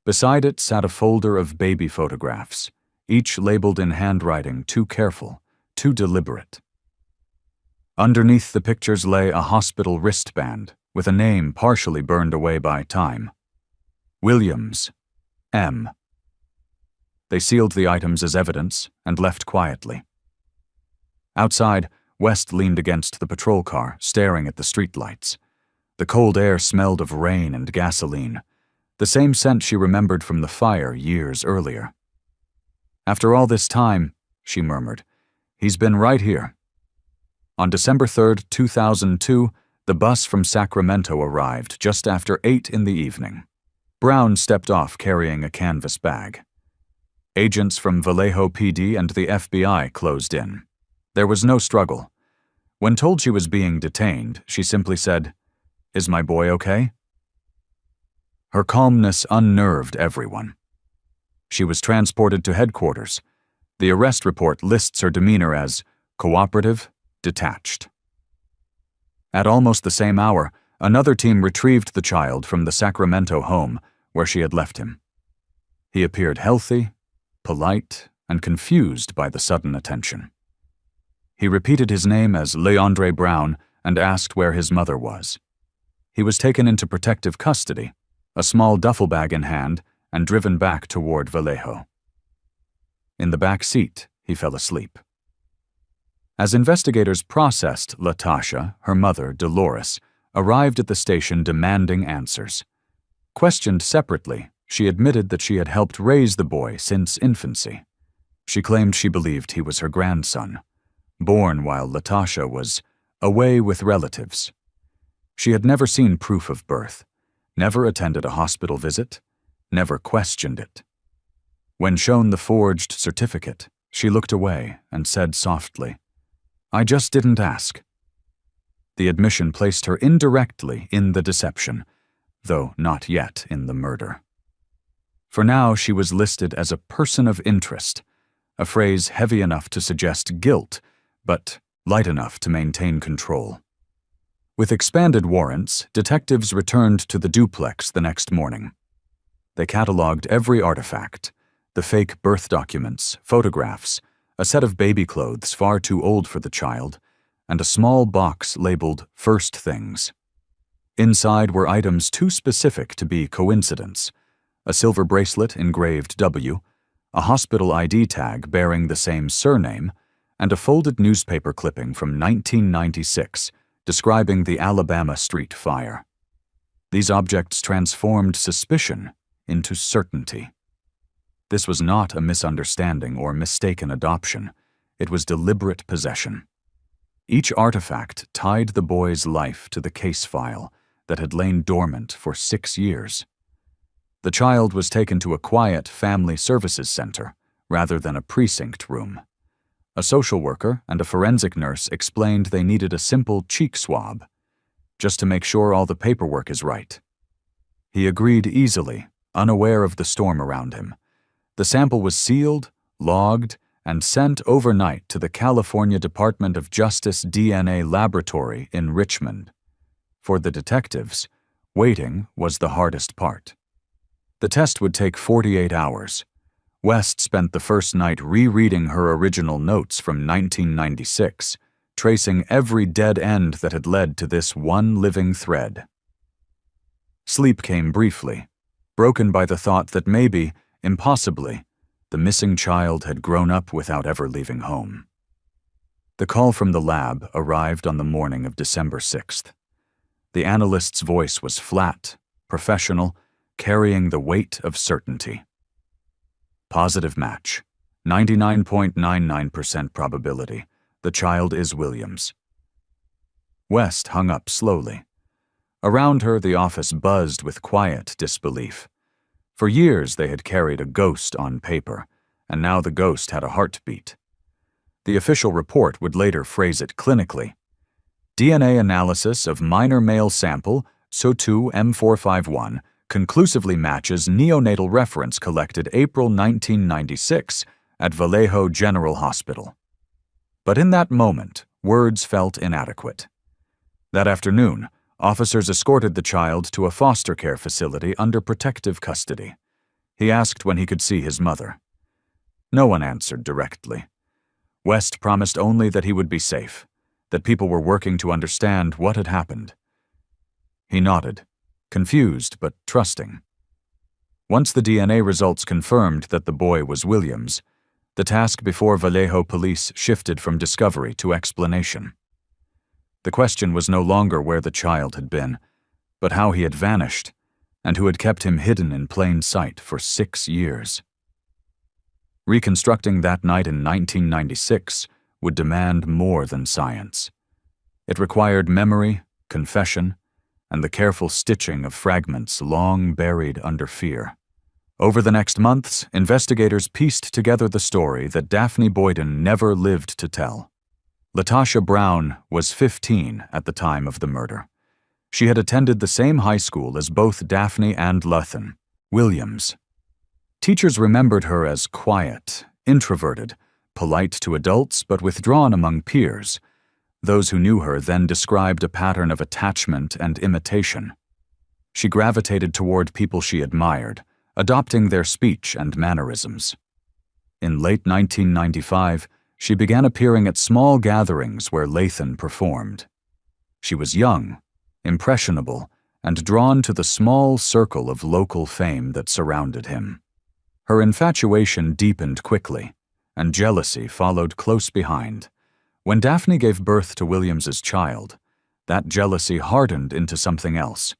Beside it sat a folder of baby photographs, each labeled in handwriting too careful, too deliberate. Underneath the pictures lay a hospital wristband with a name partially burned away by time. Williams, M. They sealed the items as evidence and left quietly. Outside, West leaned against the patrol car, staring at the streetlights. The cold air smelled of rain and gasoline, the same scent she remembered from the fire years earlier. "After all this time," she murmured, "he's been right here." On December 3, 2002, the bus from Sacramento arrived just after 8 in the evening. Brown stepped off carrying a canvas bag. Agents from Vallejo PD and the FBI closed in. There was no struggle. When told she was being detained, she simply said, "Is my boy okay?" Her calmness unnerved everyone. She was transported to headquarters. The arrest report lists her demeanor as cooperative, detached. At almost the same hour, another team retrieved the child from the Sacramento home where she had left him. He appeared healthy, polite, and confused by the sudden attention. He repeated his name as Leandre Brown and asked where his mother was. He was taken into protective custody, a small duffel bag in hand, and driven back toward Vallejo. In the back seat, he fell asleep. As investigators processed Latasha, her mother, Dolores, arrived at the station demanding answers. Questioned separately, she admitted that she had helped raise the boy since infancy. She claimed she believed he was her grandson, born while Latasha was away with relatives. She had never seen proof of birth, never attended a hospital visit, never questioned it. When shown the forged certificate, she looked away and said softly, "I just didn't ask." The admission placed her indirectly in the deception, though not yet in the murder. For now, she was listed as a person of interest, a phrase heavy enough to suggest guilt, but light enough to maintain control. With expanded warrants, detectives returned to the duplex the next morning. They cataloged every artifact, the fake birth documents, photographs, a set of baby clothes far too old for the child, and a small box labeled First Things. Inside were items too specific to be coincidence: a silver bracelet engraved W, a hospital ID tag bearing the same surname, and a folded newspaper clipping from 1996 describing the Alabama street fire. These objects transformed suspicion into certainty. This was not a misunderstanding or mistaken adoption. It was deliberate possession. Each artifact tied the boy's life to the case file that had lain dormant for 6 years. The child was taken to a quiet family services center rather than a precinct room. A social worker and a forensic nurse explained they needed a simple cheek swab. just to make sure all the paperwork is right. He agreed easily, unaware of the storm around him. The sample was sealed, logged, and sent overnight to the California Department of Justice DNA laboratory in Richmond. For the detectives, waiting was the hardest part. The test would take 48 hours. West spent the first night rereading her original notes from 1996, tracing every dead end that had led to this one living thread. Sleep came briefly, broken by the thought that maybe, impossibly, the missing child had grown up without ever leaving home. The call from the lab arrived on the morning of December 6th. The analyst's voice was flat, professional, carrying the weight of certainty. Positive match, 99.99% probability. The child is Williams. West hung up slowly. Around her, the office buzzed with quiet disbelief. For years, they had carried a ghost on paper, and now the ghost had a heartbeat. The official report would later phrase it clinically. DNA analysis of minor male sample, SO2 M451, conclusively matches neonatal reference collected April 1996 at Vallejo General Hospital. But in that moment, words felt inadequate. That afternoon, officers escorted the child to a foster care facility under protective custody. He asked when he could see his mother. No one answered directly. West promised only that he would be safe, that people were working to understand what had happened. He nodded, confused but trusting. Once the DNA results confirmed that the boy was Williams, the task before Vallejo police shifted from discovery to explanation. The question was no longer where the child had been, but how he had vanished, and who had kept him hidden in plain sight for 6 years. Reconstructing that night in 1996 would demand more than science. It required memory, confession, and the careful stitching of fragments long buried under fear. Over the next months, investigators pieced together the story that Daphne Boyden never lived to tell. Latasha Brown was 15 at the time of the murder. She had attended the same high school as both Daphne and Luthan, Williams. Teachers remembered her as quiet, introverted, polite to adults but withdrawn among peers. Those who knew her then described a pattern of attachment and imitation. She gravitated toward people she admired, adopting their speech and mannerisms. In late 1995, she began appearing at small gatherings where Lathan performed. She was young, impressionable, and drawn to the small circle of local fame that surrounded him. Her infatuation deepened quickly, and jealousy followed close behind. When Daphne gave birth to Williams's child, that jealousy hardened into something else,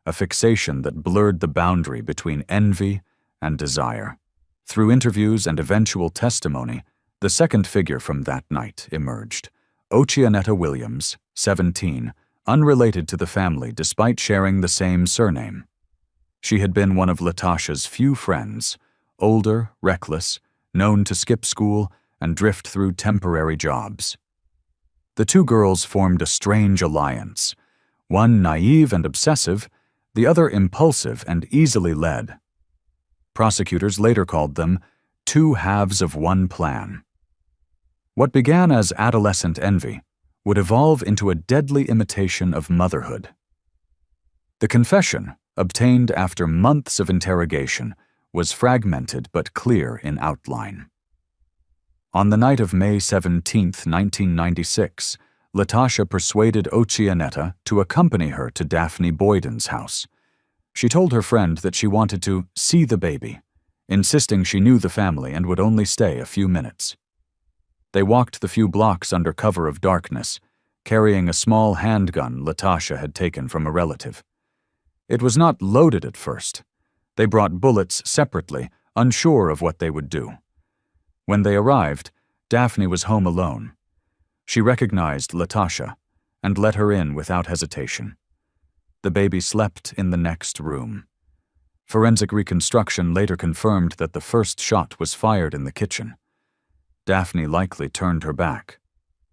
a fixation that blurred the boundary between envy and desire. Through interviews and eventual testimony, the second figure from that night emerged, Oceanetta Williams, 17, unrelated to the family despite sharing the same surname. She had been one of Latasha's few friends, older, reckless, known to skip school and drift through temporary jobs. The two girls formed a strange alliance, one naive and obsessive, the other impulsive and easily led. Prosecutors later called them two halves of one plan. What began as adolescent envy would evolve into a deadly imitation of motherhood. The confession, obtained after months of interrogation, was fragmented but clear in outline. On the night of May 17, 1996, Latasha persuaded Oceanetta to accompany her to Daphne Boyden's house. She told her friend that she wanted to see the baby, insisting she knew the family and would only stay a few minutes. They walked the few blocks under cover of darkness, carrying a small handgun Latasha had taken from a relative. It was not loaded at first. They brought bullets separately, unsure of what they would do. When they arrived, Daphne was home alone. She recognized Latasha and let her in without hesitation. The baby slept in the next room. Forensic reconstruction later confirmed that the first shot was fired in the kitchen. Daphne likely turned her back,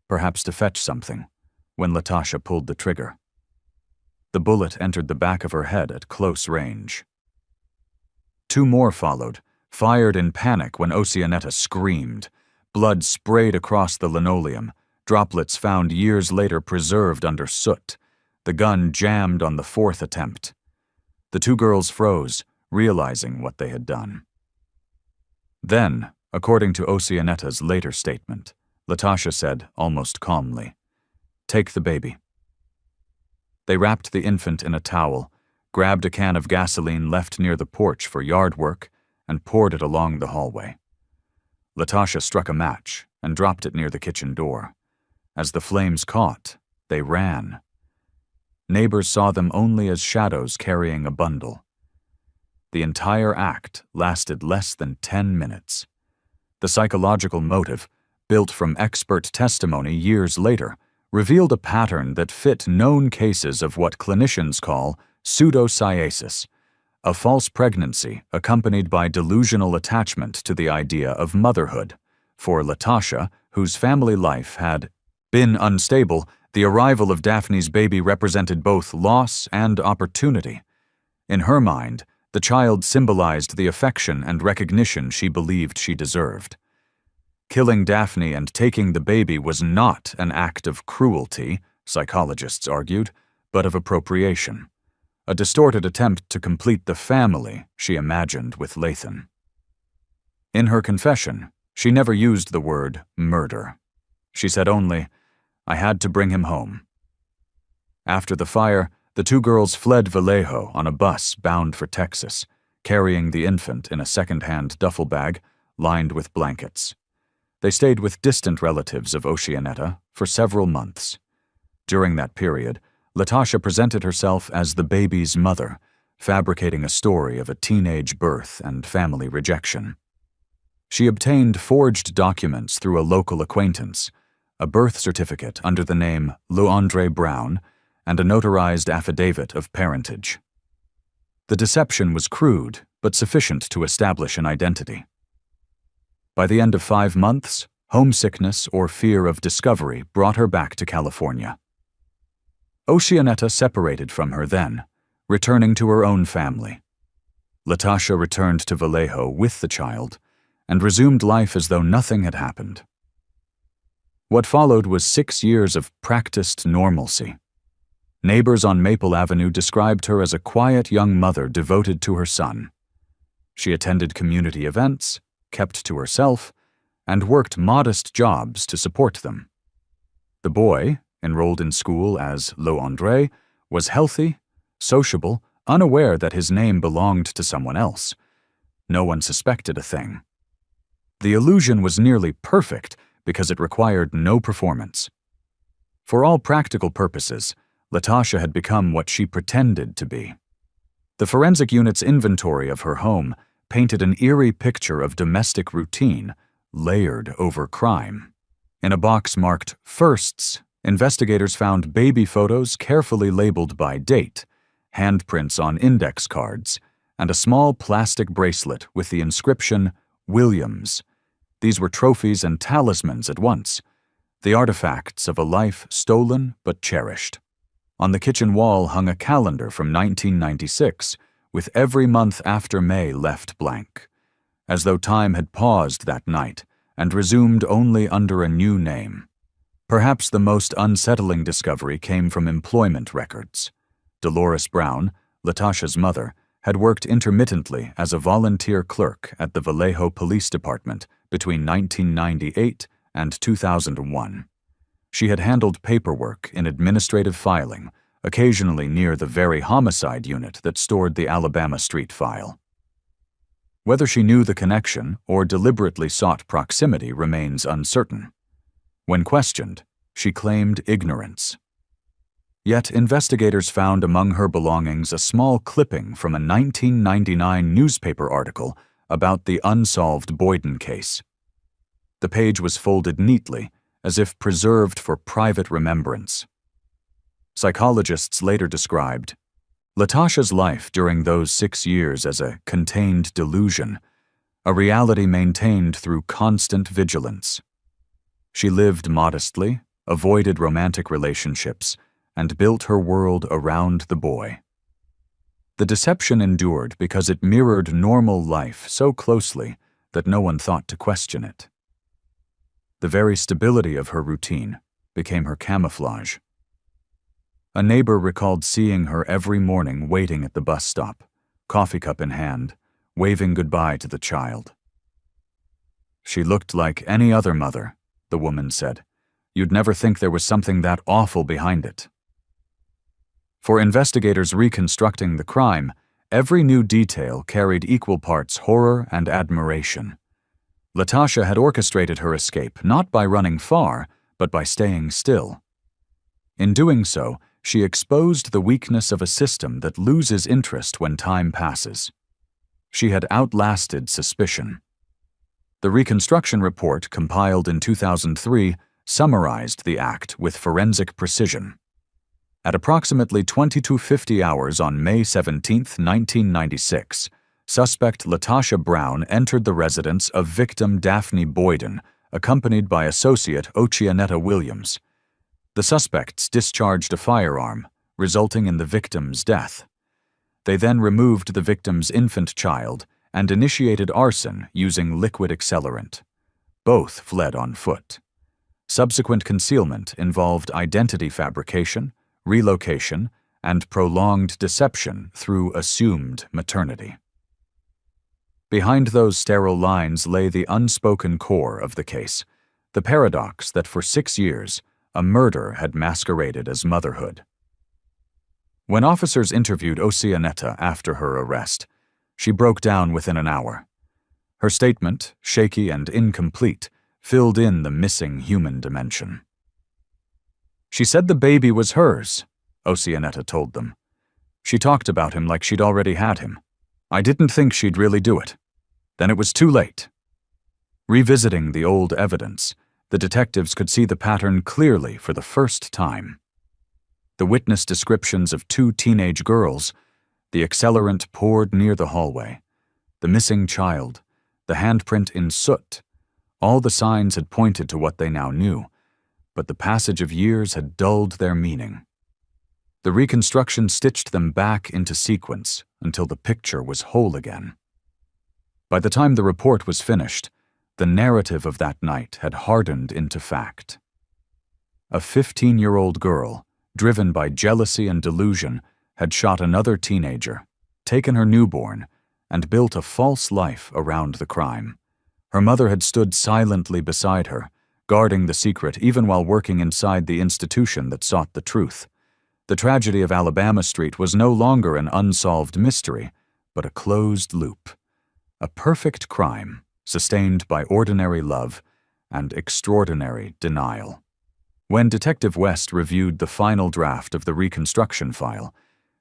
perhaps to fetch something, when Latasha pulled the trigger. The bullet entered the back of her head at close range. 2 more followed, fired in panic when Oceanetta screamed. Blood sprayed across the linoleum, droplets found years later preserved under soot. The gun jammed on the 4th attempt. The 2 girls froze, realizing what they had done. Then, according to Oceanetta's later statement, Latasha said, almost calmly, "Take the baby." They wrapped the infant in a towel, grabbed a can of gasoline left near the porch for yard work, and poured it along the hallway. Latasha struck a match and dropped it near the kitchen door. As the flames caught, they ran. Neighbors saw them only as shadows carrying a bundle. The entire act lasted less than 10 minutes. The psychological motive, built from expert testimony years later, revealed a pattern that fit known cases of what clinicians call pseudocyesis, a false pregnancy accompanied by delusional attachment to the idea of motherhood. For Latasha, whose family life had been unstable, the arrival of Daphne's baby represented both loss and opportunity. In her mind, the child symbolized the affection and recognition she believed she deserved. Killing Daphne and taking the baby was not an act of cruelty, psychologists argued, but of appropriation, a distorted attempt to complete the family she imagined with Lathan. In her confession, she never used the word murder. She said only, "I had to bring him home." After the fire, the 2 girls fled Vallejo on a bus bound for Texas, carrying the infant in a second-hand duffel bag lined with blankets. They stayed with distant relatives of Oceanetta for several months. During that period, Latasha presented herself as the baby's mother, fabricating a story of a teenage birth and family rejection. She obtained forged documents through a local acquaintance, a birth certificate under the name Leandre Brown, and a notarized affidavit of parentage. The deception was crude, but sufficient to establish an identity. By the end of 5 months, homesickness or fear of discovery brought her back to California. Oceanetta separated from her then, returning to her own family. Latasha returned to Vallejo with the child and resumed life as though nothing had happened. What followed was 6 years of practiced normalcy. Neighbors on Maple Avenue described her as a quiet young mother devoted to her son. She attended community events, kept to herself, and worked modest jobs to support them. The boy, enrolled in school as Leandre, was healthy, sociable, unaware that his name belonged to someone else. No one suspected a thing. The illusion was nearly perfect because it required no performance. For all practical purposes, Latasha had become what she pretended to be. The forensic unit's inventory of her home painted an eerie picture of domestic routine, layered over crime. In a box marked Firsts, investigators found baby photos carefully labeled by date, handprints on index cards, and a small plastic bracelet with the inscription, Williams. These were trophies and talismans at once, the artifacts of a life stolen but cherished. On the kitchen wall hung a calendar from 1996, with every month after May left blank, as though time had paused that night and resumed only under a new name. Perhaps the most unsettling discovery came from employment records. Dolores Brown, Latasha's mother, had worked intermittently as a volunteer clerk at the Vallejo Police Department between 1998 and 2001. She had handled paperwork in administrative filing, occasionally near the very homicide unit that stored the Alabama Street file. Whether she knew the connection or deliberately sought proximity remains uncertain. When questioned, she claimed ignorance. Yet investigators found among her belongings a small clipping from a 1999 newspaper article about the unsolved Boyden case. The page was folded neatly, as if preserved for private remembrance. Psychologists later described Latasha's life during those 6 years as a contained delusion, a reality maintained through constant vigilance. She lived modestly, avoided romantic relationships, and built her world around the boy. The deception endured because it mirrored normal life so closely that no one thought to question it. The very stability of her routine became her camouflage. A neighbor recalled seeing her every morning waiting at the bus stop, coffee cup in hand, waving goodbye to the child. "She looked like any other mother," the woman said. "You'd never think there was something that awful behind it." For investigators reconstructing the crime, every new detail carried equal parts horror and admiration. Latasha had orchestrated her escape not by running far, but by staying still. In doing so, she exposed the weakness of a system that loses interest when time passes. She had outlasted suspicion. The reconstruction report, compiled in 2003, summarized the act with forensic precision. At approximately 22:50 hours on May 17, 1996, suspect Latasha Brown entered the residence of victim Daphne Boyden, accompanied by associate Ochianetta Williams. The suspects discharged a firearm, resulting in the victim's death. They then removed the victim's infant child and initiated arson using liquid accelerant. Both fled on foot. Subsequent concealment involved identity fabrication, relocation, and prolonged deception through assumed maternity. Behind those sterile lines lay the unspoken core of the case, the paradox that for 6 years, a murder had masqueraded as motherhood. When officers interviewed Ochianetta after her arrest, she broke down within an hour. Her statement, shaky and incomplete, filled in the missing human dimension. "She said the baby was hers," Ochianetta told them. "She talked about him like she'd already had him. I didn't think she'd really do it. Then it was too late." Revisiting the old evidence, the detectives could see the pattern clearly for the first time. The witness descriptions of 2 teenage girls, the accelerant poured near the hallway, the missing child, the handprint in soot, all the signs had pointed to what they now knew, but the passage of years had dulled their meaning. The reconstruction stitched them back into sequence until the picture was whole again. By the time the report was finished, the narrative of that night had hardened into fact. A 15-year-old girl, driven by jealousy and delusion, had shot another teenager, taken her newborn, and built a false life around the crime. Her mother had stood silently beside her, guarding the secret even while working inside the institution that sought the truth. The tragedy of Alabama Street was no longer an unsolved mystery, but a closed loop. A perfect crime, sustained by ordinary love and extraordinary denial. When Detective West reviewed the final draft of the reconstruction file,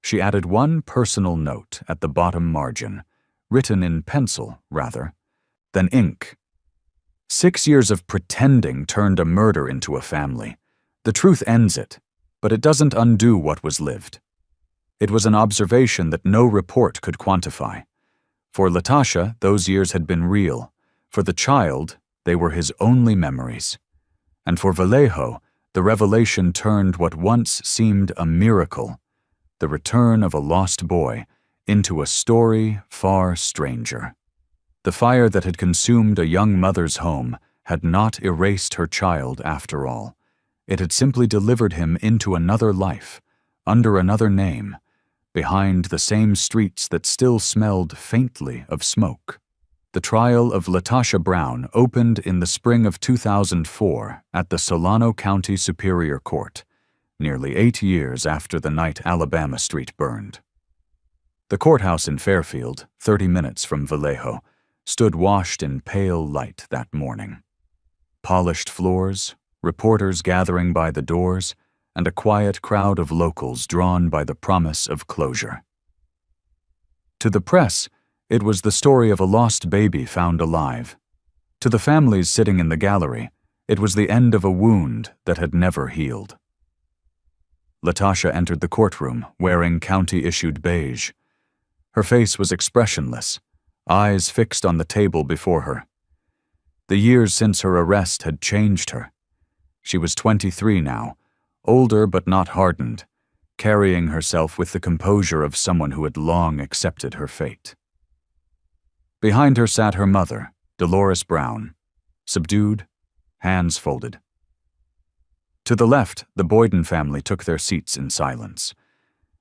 she added one personal note at the bottom margin, written in pencil, rather, than ink. 6 years of pretending turned a murder into a family. The truth ends it, but it doesn't undo what was lived. It was an observation that no report could quantify. For Latasha, those years had been real. For the child, they were his only memories. And for Vallejo, the revelation turned what once seemed a miracle, the return of a lost boy, into a story far stranger. The fire that had consumed a young mother's home had not erased her child after all. It had simply delivered him into another life, under another name, behind the same streets that still smelled faintly of smoke. The trial of Latasha Brown opened in the spring of 2004 at the Solano County Superior Court, nearly 8 years after the night Alabama Street burned. The courthouse in Fairfield, 30 minutes from Vallejo, stood washed in pale light that morning. Polished floors, reporters gathering by the doors, and a quiet crowd of locals drawn by the promise of closure. To the press, it was the story of a lost baby found alive. To the families sitting in the gallery, it was the end of a wound that had never healed. Latasha entered the courtroom wearing county-issued beige. Her face was expressionless, eyes fixed on the table before her. The years since her arrest had changed her. She was 23 now, older but not hardened, carrying herself with the composure of someone who had long accepted her fate. Behind her sat her mother, Dolores Brown, subdued, hands folded. To the left, the Boyden family took their seats in silence.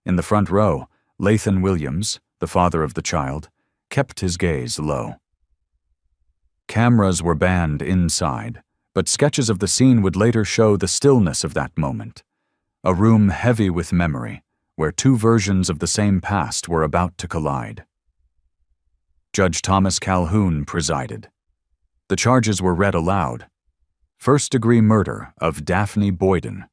In the front row, Lathan Williams, the father of the child, kept his gaze low. Cameras were banned inside, but sketches of the scene would later show the stillness of that moment, a room heavy with memory, where two versions of the same past were about to collide. Judge Thomas Calhoun presided. The charges were read aloud. First-degree murder of Daphne Boyden,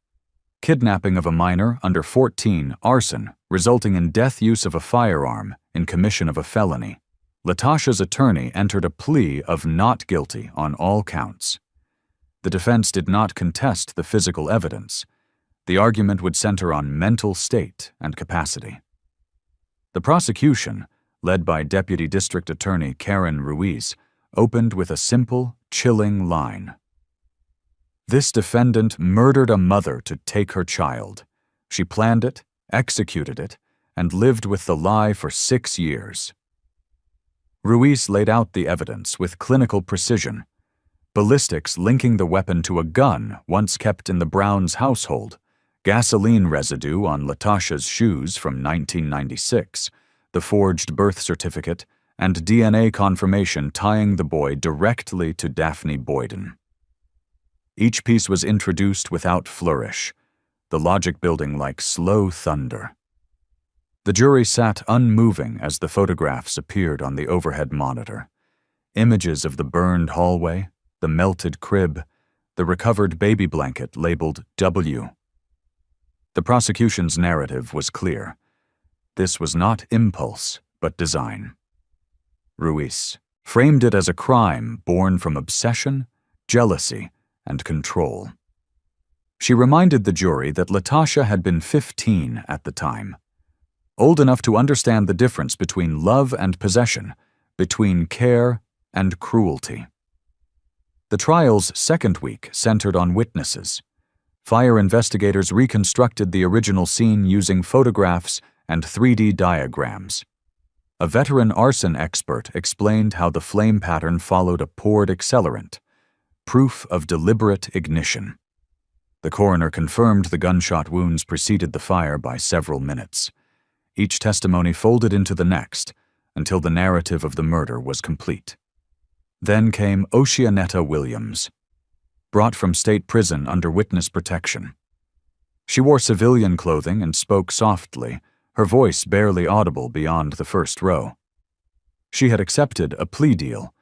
kidnapping of a minor under 14, arson resulting in death use of a firearm in commission of a felony. Latasha's attorney entered a plea of not guilty on all counts. The defense did not contest the physical evidence. The argument would center on mental state and capacity. The prosecution, led by Deputy District Attorney Karen Ruiz, opened with a simple, chilling line. This defendant murdered a mother to take her child. She planned it, executed it, and lived with the lie for 6 years. Ruiz laid out the evidence with clinical precision. Ballistics linking the weapon to a gun once kept in the Browns' household, gasoline residue on Latasha's shoes from 1996, the forged birth certificate, and DNA confirmation tying the boy directly to Daphne Boyden. Each piece was introduced without flourish, the logic building like slow thunder. The jury sat unmoving as the photographs appeared on the overhead monitor. Images of the burned hallway, the melted crib, the recovered baby blanket labeled W. The prosecution's narrative was clear. This was not impulse, but design. Ruiz framed it as a crime born from obsession, jealousy, and control. She reminded the jury that Latasha had been 15 at the time, old enough to understand the difference between love and possession, between care and cruelty. The trial's second week centered on witnesses. Fire investigators reconstructed the original scene using photographs and 3D diagrams. A veteran arson expert explained how the flame pattern followed a poured accelerant, proof of deliberate ignition. The coroner confirmed the gunshot wounds preceded the fire by several minutes. Each testimony folded into the next until the narrative of the murder was complete. Then came Oceanetta Williams, brought from state prison under witness protection. She wore civilian clothing and spoke softly, her voice barely audible beyond the first row. She had accepted a plea deal,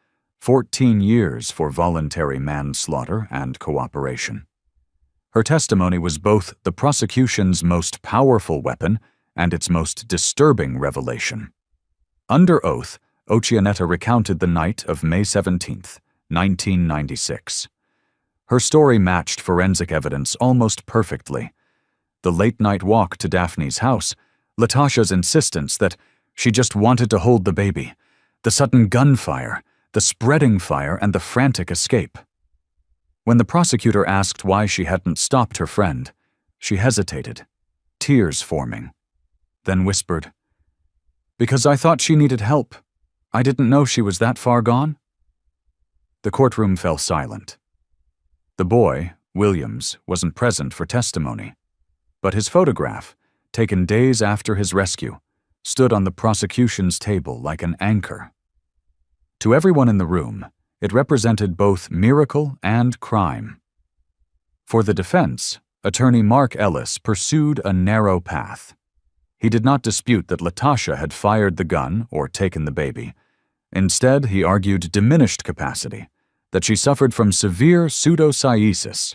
14 years for voluntary manslaughter and cooperation. Her testimony was both the prosecution's most powerful weapon and its most disturbing revelation. Under oath, Oceanetta recounted the night of May 17, 1996. Her story matched forensic evidence almost perfectly. The late-night walk to Daphne's house, Latasha's insistence that she just wanted to hold the baby, the sudden gunfire, the spreading fire, and the frantic escape. When the prosecutor asked why she hadn't stopped her friend, she hesitated, tears forming, then whispered, "Because I thought she needed help. I didn't know she was that far gone." The courtroom fell silent. The boy, Williams, wasn't present for testimony, but his photograph, taken days after his rescue, stood on the prosecution's table like an anchor. To everyone in the room, it represented both miracle and crime. For the defense, attorney Mark Ellis pursued a narrow path. He did not dispute that Latasha had fired the gun or taken the baby. Instead, he argued diminished capacity, that she suffered from severe pseudocyesis,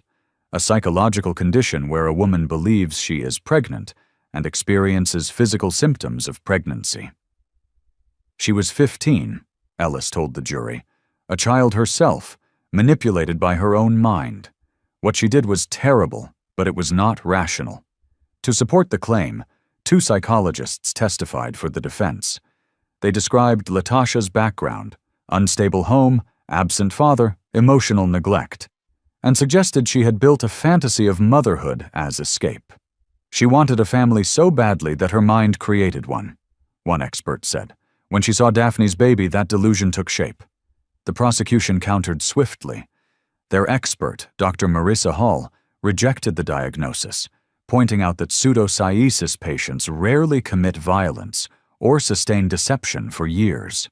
a psychological condition where a woman believes she is pregnant and experiences physical symptoms of pregnancy. She was 15, Ellis told the jury, a child herself, manipulated by her own mind. What she did was terrible, but it was not rational. To support the claim, 2 psychologists testified for the defense. They described Latasha's background: unstable home, absent father, emotional neglect. and suggested she had built a fantasy of motherhood as escape. She wanted a family so badly that her mind created one expert said. When she saw Daphne's baby, that delusion took shape. The prosecution countered swiftly. Their expert, Dr. Marissa Hall, rejected the diagnosis, pointing out that pseudopsoriasis patients rarely commit violence or sustain deception for years.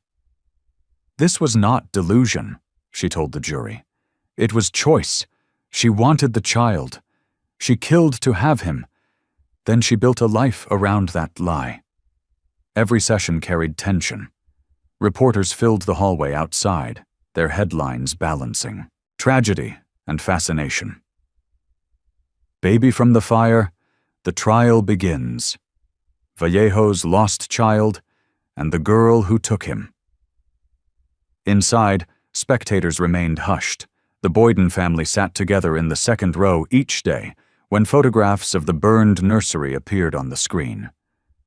This was not delusion, she told the jury. It was choice. She wanted the child. She killed to have him. Then she built a life around that lie. Every session carried tension. Reporters filled the hallway outside, their headlines balancing tragedy and fascination. Baby from the fire, the trial begins. Vallejo's lost child and the girl who took him. Inside, spectators remained hushed. The Boyden family sat together in the second row each day when photographs of the burned nursery appeared on the screen.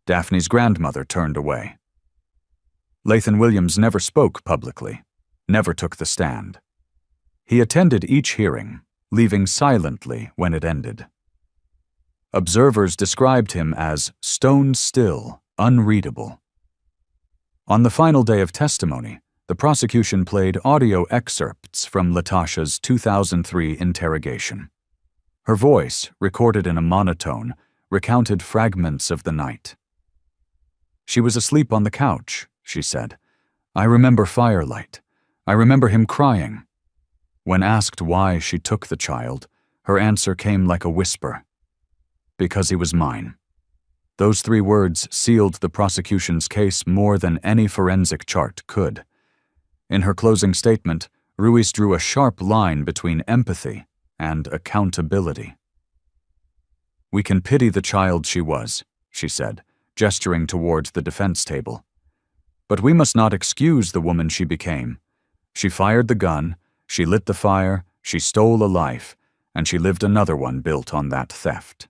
Daphne's grandmother turned away. Lathan Williams never spoke publicly, never took the stand. He attended each hearing, leaving silently when it ended. Observers described him as stone still, unreadable. On the final day of testimony, the prosecution played audio excerpts from Latasha's 2003 interrogation. Her voice, recorded in a monotone, recounted fragments of the night. She was asleep on the couch, she said. I remember firelight. I remember him crying. When asked why she took the child, her answer came like a whisper. Because he was mine. Those 3 words sealed the prosecution's case more than any forensic chart could. In her closing statement, Ruiz drew a sharp line between empathy and accountability. We can pity the child she was, she said, gesturing towards the defense table. But we must not excuse the woman she became. She fired the gun, she lit the fire, she stole a life, and she lived another one built on that theft.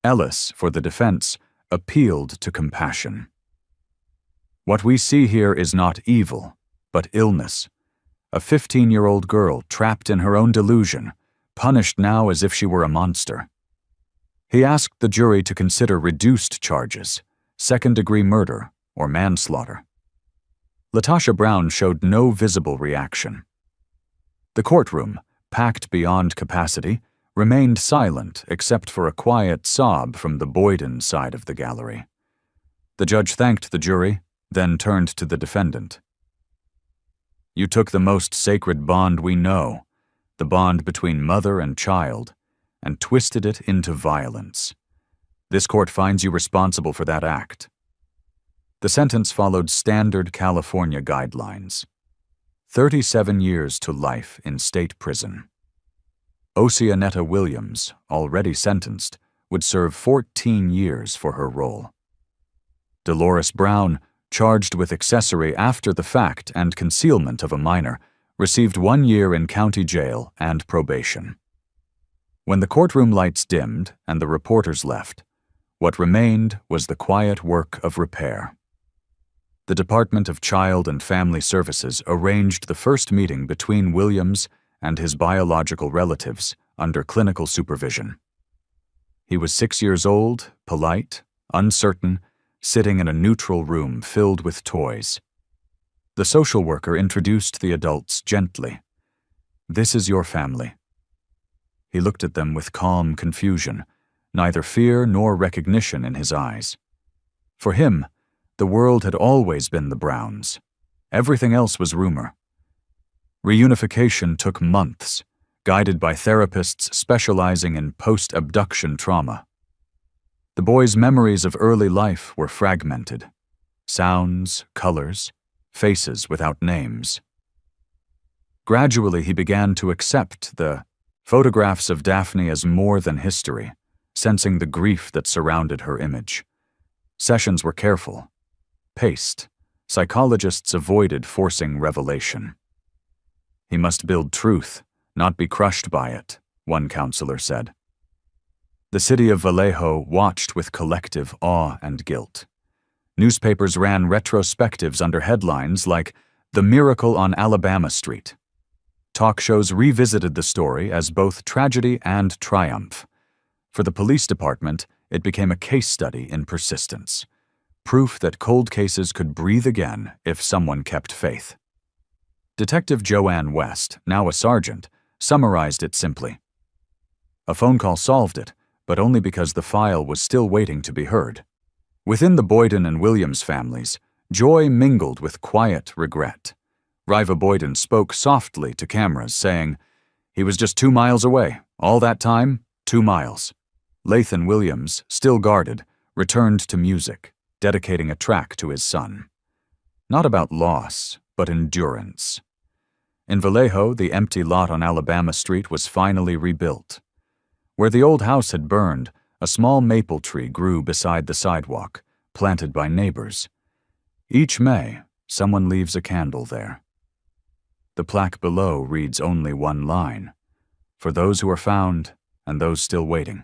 Ellis, for the defense, appealed to compassion. What we see here is not evil, but illness. A 15-year-old girl trapped in her own delusion, punished now as if she were a monster. He asked the jury to consider reduced charges, second-degree murder or manslaughter. Latasha Brown showed no visible reaction. The courtroom, packed beyond capacity, remained silent except for a quiet sob from the Boyden side of the gallery. The judge thanked the jury, then turned to the defendant. You took the most sacred bond we know, the bond between mother and child, and twisted it into violence. This court finds you responsible for that act. The sentence followed standard California guidelines. 37 years to life in state prison. Oceanetta Williams, already sentenced, would serve 14 years for her role. Dolores Brown, charged with accessory after the fact and concealment of a minor, received 1 year in county jail and probation. When the courtroom lights dimmed and the reporters left, what remained was the quiet work of repair. The Department of Child and Family Services arranged the first meeting between Williams and his biological relatives under clinical supervision. He was 6 years old, polite, uncertain, sitting in a neutral room filled with toys. The social worker introduced the adults gently. This is your family. He looked at them with calm confusion, neither fear nor recognition in his eyes. For him, the world had always been the Browns. Everything else was rumor. Reunification took months, guided by therapists specializing in post-abduction trauma. The boy's memories of early life were fragmented. Sounds, colors, faces without names. Gradually, he began to accept the photographs of Daphne as more than history, sensing the grief that surrounded her image. Sessions were careful, paced. Psychologists avoided forcing revelation. He must build truth, not be crushed by it, one counselor said. The city of Vallejo watched with collective awe and guilt. Newspapers ran retrospectives under headlines like "The Miracle on Alabama Street." Talk shows revisited the story as both tragedy and triumph. For the police department, it became a case study in persistence. Proof that cold cases could breathe again if someone kept faith. Detective Joanne West, now a sergeant, summarized it simply. A phone call solved it, but only because the file was still waiting to be heard. Within the Boyden and Williams families, joy mingled with quiet regret. Riva Boyden spoke softly to cameras, saying, "He was just 2 miles away. All that time, 2 miles." Lathan Williams, still guarded, returned to music, dedicating a track to his son. Not about loss, but endurance. In Vallejo, the empty lot on Alabama Street was finally rebuilt. Where the old house had burned, a small maple tree grew beside the sidewalk, planted by neighbors. Each May, someone leaves a candle there. The plaque below reads only one line: "For those who are found and those still waiting."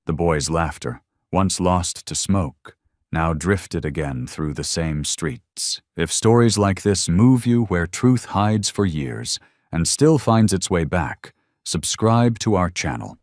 The boys' laughter, once lost to smoke, now drifted again through the same streets. If stories like this move you where truth hides for years and still finds its way back, subscribe to our channel.